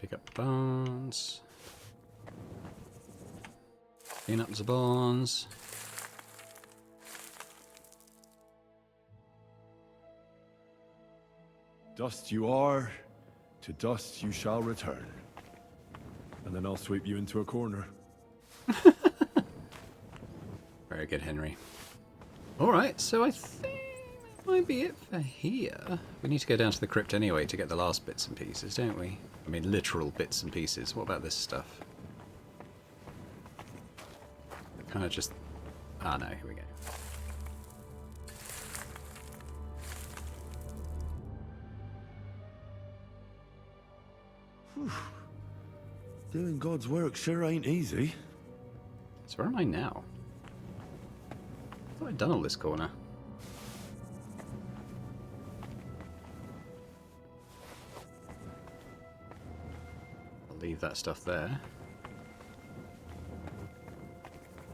Pick up bones. Clean up the bones. Dust you are, to dust you shall return. And then I'll sweep you into a corner. Very good, Henry. Alright, so I think that might be it for here. We need to go down to the crypt anyway to get the last bits and pieces, don't we? I mean, literal bits and pieces. What about this stuff? Kind of just... Ah, no, here we go. Doing God's work sure ain't easy. So where am I now? I thought I'd done all this corner. I'll leave that stuff there.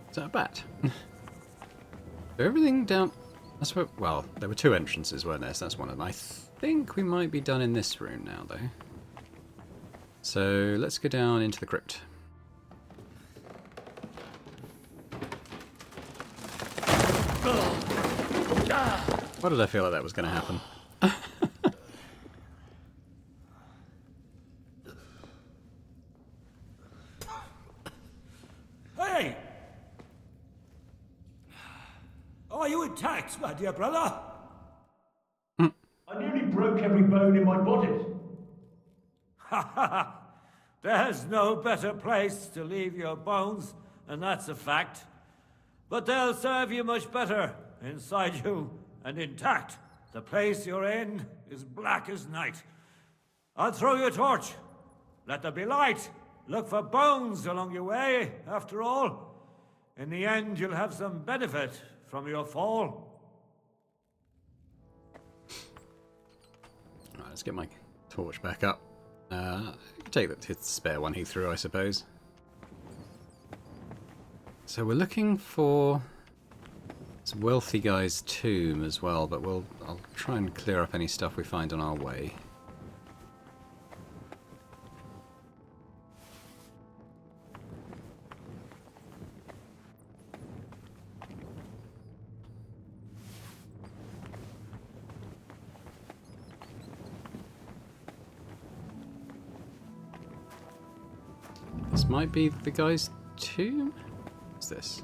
Is that a bat? So everything down... That's where... Well, there were two entrances, weren't there? So that's one of them. I think we might be done in this room now, though. So let's go down into the crypt. Why did I feel like that was going to happen? Hey! Are you attacked, my dear brother? I nearly broke every bone in my body. Ha ha ha! There's no better place to leave your bones, and that's a fact. But they'll serve you much better inside you and intact. The place you're in is black as night. I'll throw you a torch. Let there be light. Look for bones along your way, after all. In the end, you'll have some benefit from your fall. Right, let's get my torch back up. Take the spare one he threw, I suppose. So we're looking for this wealthy guy's tomb as well, but I'll try and clear up any stuff we find on our way. This might be the guy's tomb? What's this?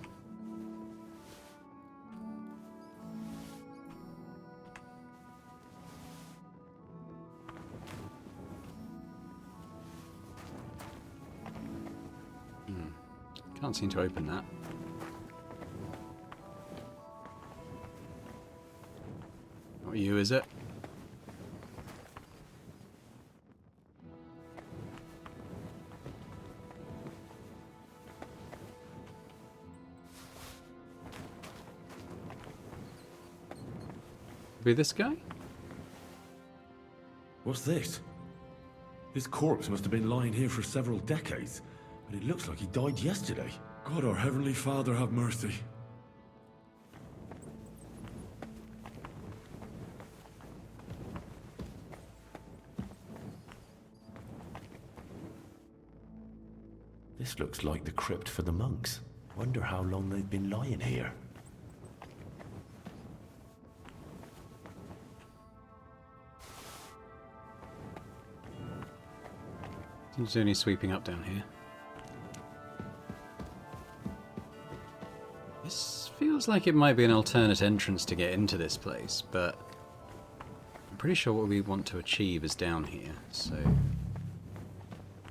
Can't seem to open that. Not you, is it? Be this guy? What's this? His corpse must have been lying here for several decades, but it looks like he died yesterday. God, our Heavenly Father, have mercy. This looks like the crypt for the monks. Wonder how long they've been lying here. Didn't do any sweeping up down here. This feels like it might be an alternate entrance to get into this place, but I'm pretty sure what we want to achieve is down here, so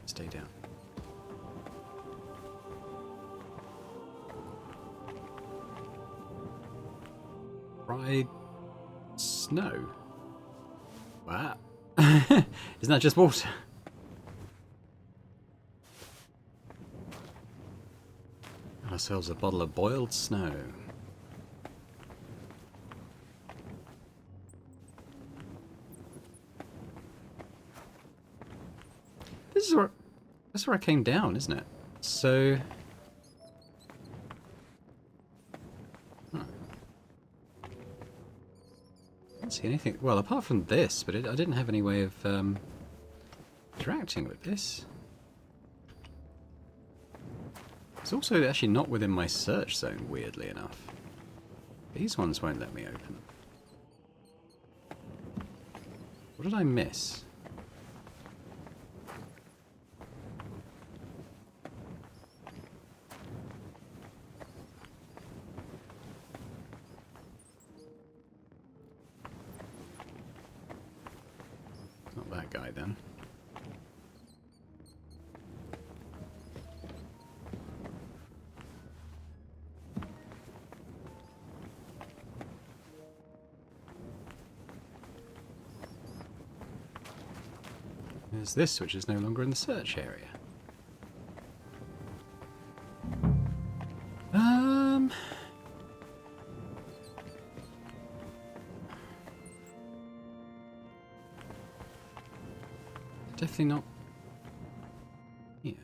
stay down. Fried snow? Wow. Isn't that just water? Ourselves a bottle of boiled snow. That's where I came down, isn't it? So I don't see anything. Well, apart from this, but I didn't have any way of interacting with this. It's also actually not within my search zone, weirdly enough. These ones won't let me open. What did I miss? Not that guy then. There's this, which is no longer in the search area. Definitely not here.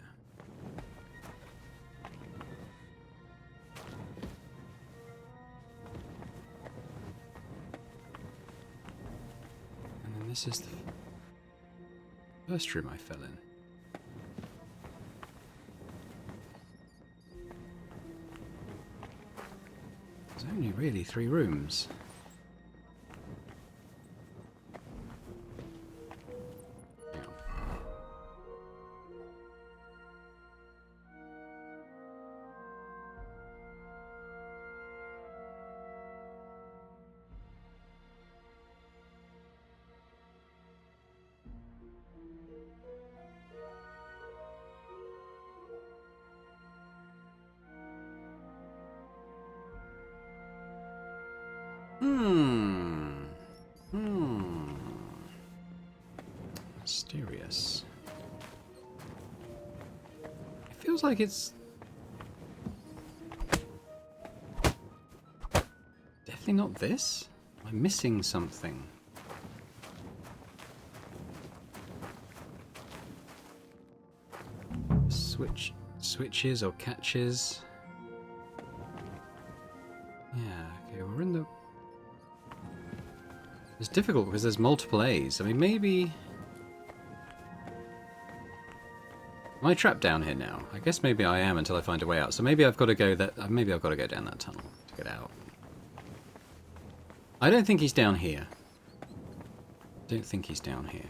And then this is the first room I fell in. There's only really 3 rooms. Mysterious. It feels like it's definitely not this. Am I missing something? Switches or catches. Yeah, okay, we're in the... It's difficult because there's multiple A's. I mean, maybe... Am I trapped down here now? I guess maybe I am until I find a way out. So maybe I've got to go that. Maybe I've got to go down that tunnel to get out. I don't think he's down here. Don't think he's down here.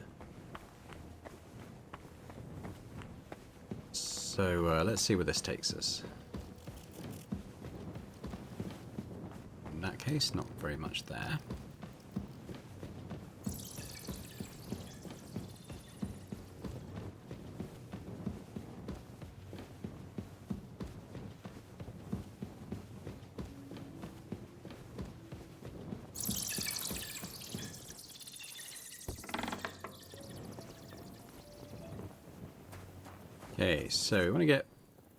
So let's see where this takes us. In that case, not very much there. Okay, so we want to get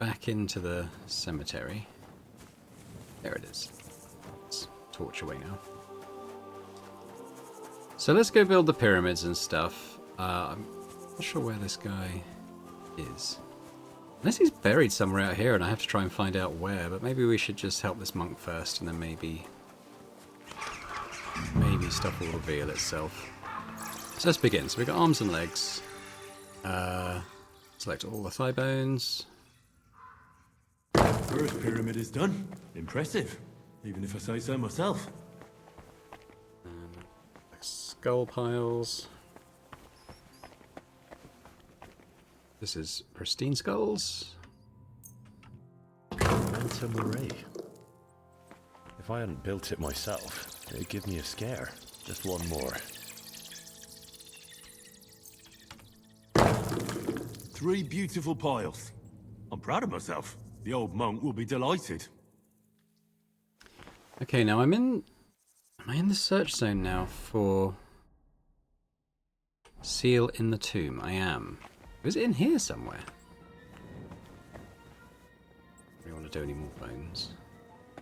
back into the cemetery. There it is. Let's torch away now. So let's go build the pyramids and stuff. I'm not sure where this guy is. Unless he's buried somewhere out here and I have to try and find out where, but maybe we should just help this monk first and then maybe stuff will reveal itself. So let's begin. So we've got arms and legs. Select all the thigh bones. First pyramid is done. Impressive, even if I say so myself. Skull piles. This is pristine skulls. Manta Marie. If I hadn't built it myself, it'd give me a scare. Just one more. 3 beautiful piles. I'm proud of myself. The old monk will be delighted. Okay, now am I in the search zone now for seal in the tomb? I am. Is it in here somewhere? I don't want to do any more bones.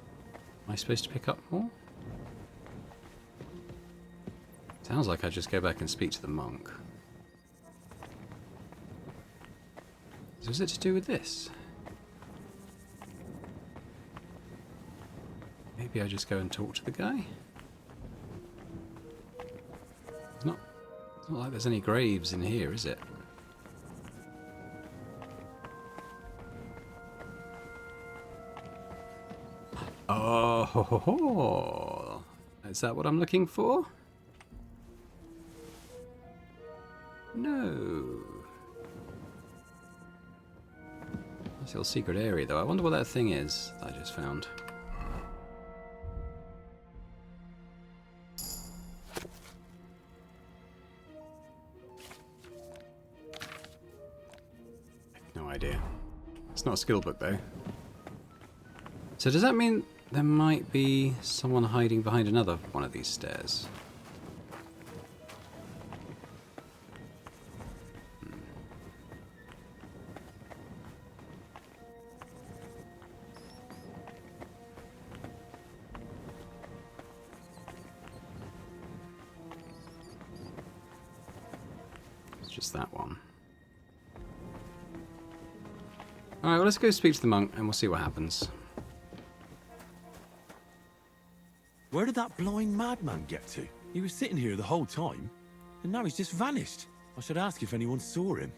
Am I supposed to pick up more? Sounds like I just go back and speak to the monk. So is it to do with this? Maybe I just go and talk to the guy? It's not like there's any graves in here, is it? Oh, ho, ho, ho. Is that what I'm looking for? No. Nice little secret area, though. I wonder what that thing is that I just found. No idea. It's not a skill book, though. So does that mean there might be someone hiding behind another one of these stairs? It's just that one. Alright, well let's go speak to the monk and we'll see what happens. Where did that blind madman get to? He was sitting here the whole time, and now he's just vanished. I should ask if anyone saw him.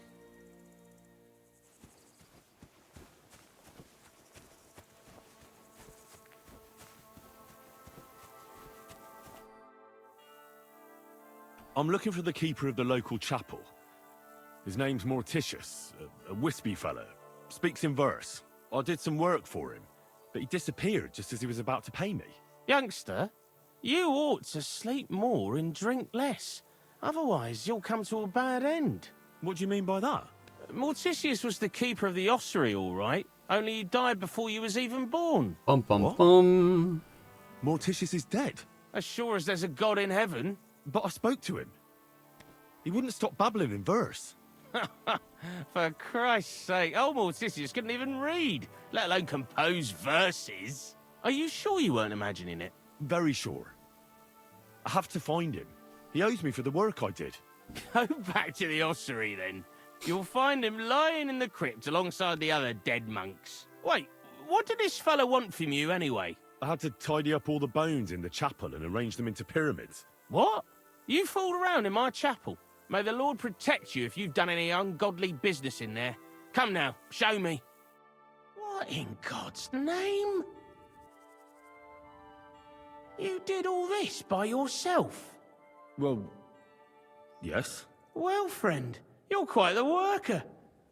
I'm looking for the keeper of the local chapel. His name's Morticius, a wispy fella. Speaks in verse. I did some work for him, but he disappeared just as he was about to pay me. Youngster, you ought to sleep more and drink less. Otherwise, you'll come to a bad end. What do you mean by that? Morticius was the keeper of the ossuary, all right. Only he died before you was even born. Bum bum bum. Morticius is dead. As sure as there's a God in heaven. But I spoke to him. He wouldn't stop babbling in verse. For Christ's sake, old Morticius couldn't even read, let alone compose verses. Are you sure you weren't imagining it? Very sure. I have to find him. He owes me for the work I did. Go back to the ossuary, then. You'll find him lying in the crypt alongside the other dead monks. Wait, what did this fella want from you, anyway? I had to tidy up all the bones in the chapel and arrange them into pyramids. What? You fooled around in my chapel? May the Lord protect you if you've done any ungodly business in there. Come now, show me. What in God's name? You did all this by yourself? Well, yes. Well, friend, you're quite the worker.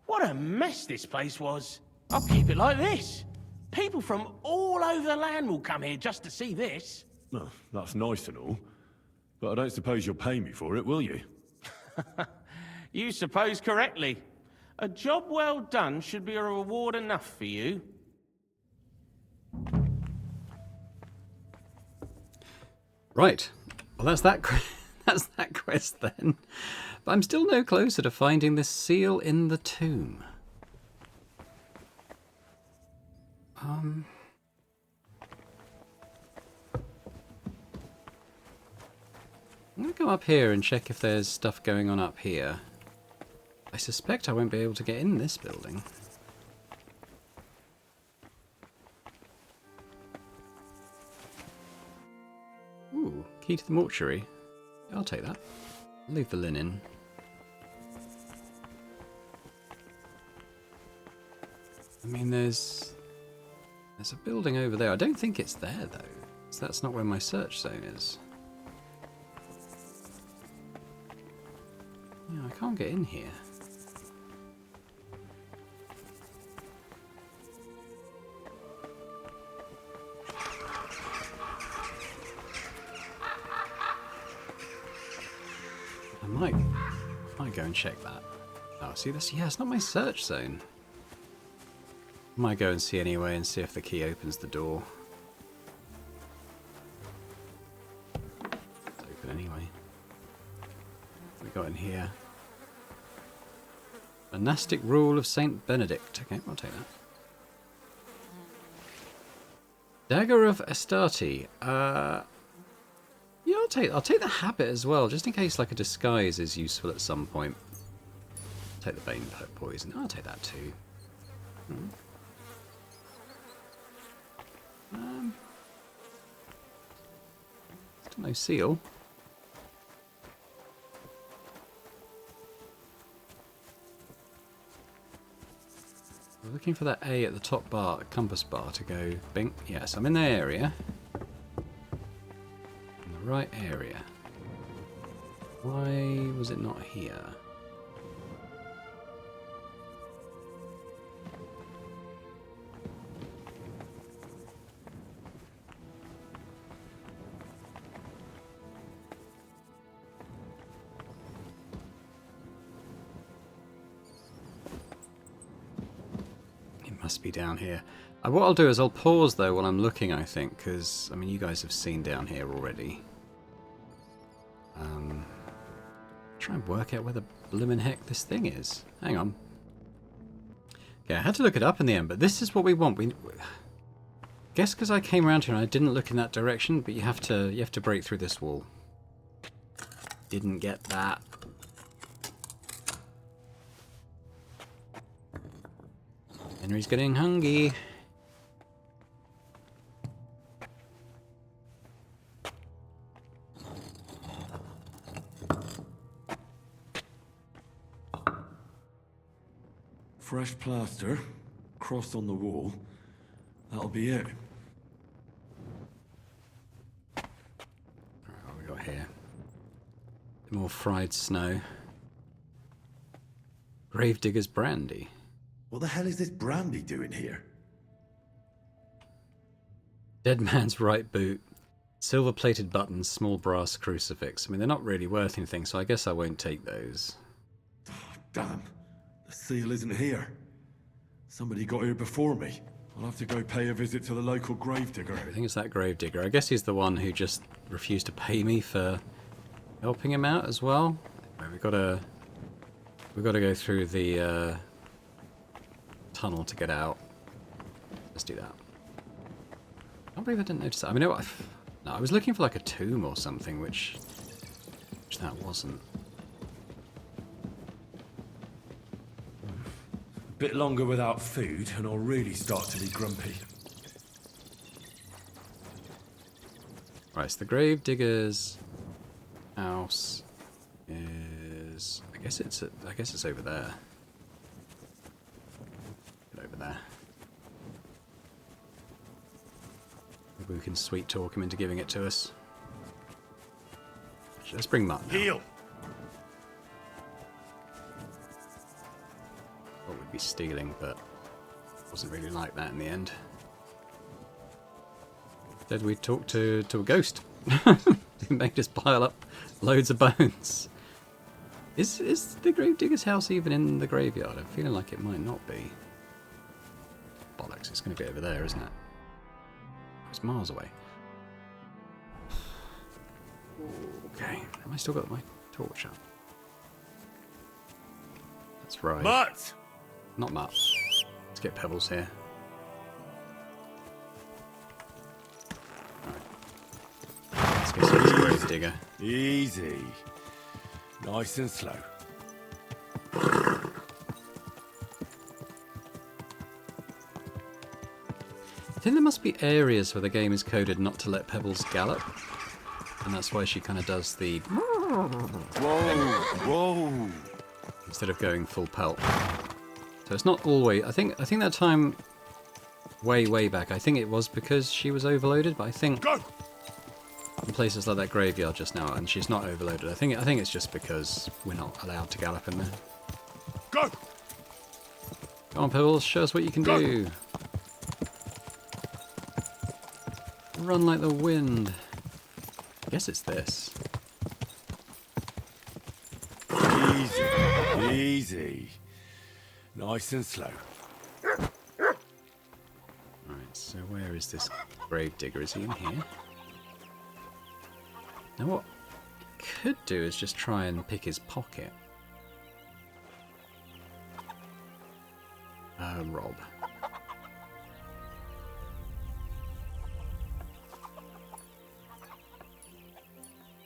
What a mess this place was. I'll keep it like this. People from all over the land will come here just to see this. Well, that's nice and all. But I don't suppose you'll pay me for it, will you? You suppose correctly. A job well done should be a reward enough for you. Right. Well, that's that quest then. But I'm still no closer to finding this seal in the tomb. I'm going to go up here and check if there's stuff going on up here. I suspect I won't be able to get in this building. Ooh, key to the mortuary. I'll take that. I'll leave the linen. I mean, there's a building over there. I don't think it's there, though. So that's not where my search zone is. Yeah, I can't get in here. I might go and check that. Oh, see this? Yeah, it's not my search zone. Might go and see anyway and see if the key opens the door. It's open anyway. What we got in here? Monastic rule of Saint Benedict. Okay, I'll take that. Dagger of Astarte. Yeah, I'll take the habit as well, just in case like a disguise is useful at some point. Take the Bane poison. I'll take that too. Still no seal. We're looking for that A at the top bar, compass bar, to go bing. Yes, I'm in the area. In the right area. Why was it not here? Must be down here. What I'll do is I'll pause though while I'm looking, I think, because I mean you guys have seen down here already. Try and work out where the blimmin' heck this thing is. Hang on. Okay, I had to look it up in the end, but this is what we want. Guess because I came around here and I didn't look in that direction, but you have to break through this wall. Didn't get that. Henry's getting hungry. Fresh plaster, cross on the wall. That'll be it. Alright, what we got here? More fried snow. Gravedigger's brandy. What the hell is this brandy doing here? Dead man's right boot. Silver-plated buttons, small brass crucifix. I mean, they're not really worth anything, so I guess I won't take those. Oh, damn. The seal isn't here. Somebody got here before me. I'll have to go pay a visit to the local gravedigger. I think it's that gravedigger. I guess he's the one who just refused to pay me for helping him out as well. Anyway, we've got to go through the tunnel to get out. Let's do that. I can't believe I didn't notice that. I mean, no, I was looking for like a tomb or something, which that wasn't. A bit longer without food, and I'll really start to be grumpy. Right, so the gravedigger's house is. I guess it's over there. Over there. Maybe we can sweet talk him into giving it to us. Let's bring Mutt now. Heal. What would be stealing, but wasn't really like that in the end. Instead, we talked to a ghost. He made us pile up loads of bones. Is the gravedigger's house even in the graveyard? I'm feeling like it might not be. Bollocks, it's going to be over there, isn't it? It's miles away. Okay, have I still got my torch up? That's right. Mutt! Not Mutt. Let's get Pebbles here. digger. Easy. Nice and slow. I think there must be areas where the game is coded not to let pebbles gallop. And that's why she kind of does the... Whoa! Instead of going full pelt. So it's not always... I think that time... Way back, I think it was because she was overloaded, but I think... Go! In places like that graveyard just now, and she's not overloaded. I think it's just because we're not allowed to gallop in there. Go! Come on, Pebbles, show us what you can do. Run like the wind. I guess it's this. Easy. Nice and slow. Alright, so where is this grave digger? Is he in here? Now what I could do is just try and pick his pocket. Rob.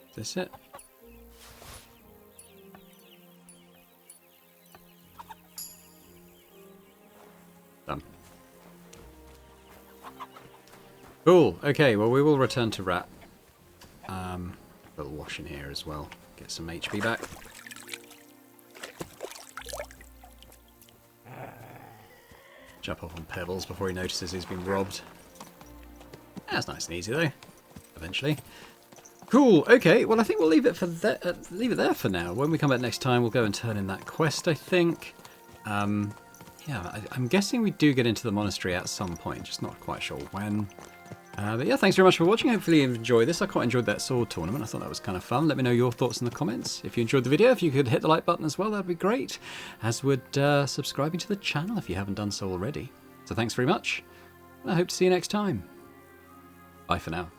Is this it? Done. Cool. Okay, well we will return to Rat. A little wash in here as well. Get some HP back. Jump off on Pebbles before he notices he's been robbed. That's nice and easy though. Eventually. Cool. Okay. Well, I think we'll leave it there for now. When we come back next time, we'll go and turn in that quest. I think. Yeah, I'm guessing we do get into the monastery at some point. Just not quite sure when. But yeah, thanks very much for watching. Hopefully you enjoyed this. I quite enjoyed that sword tournament. I thought that was kind of fun. Let me know your thoughts in the comments. If you enjoyed the video, if you could hit the like button as well, that'd be great. As would subscribing to the channel if you haven't done so already. So thanks very much. I hope to see you next time. Bye for now.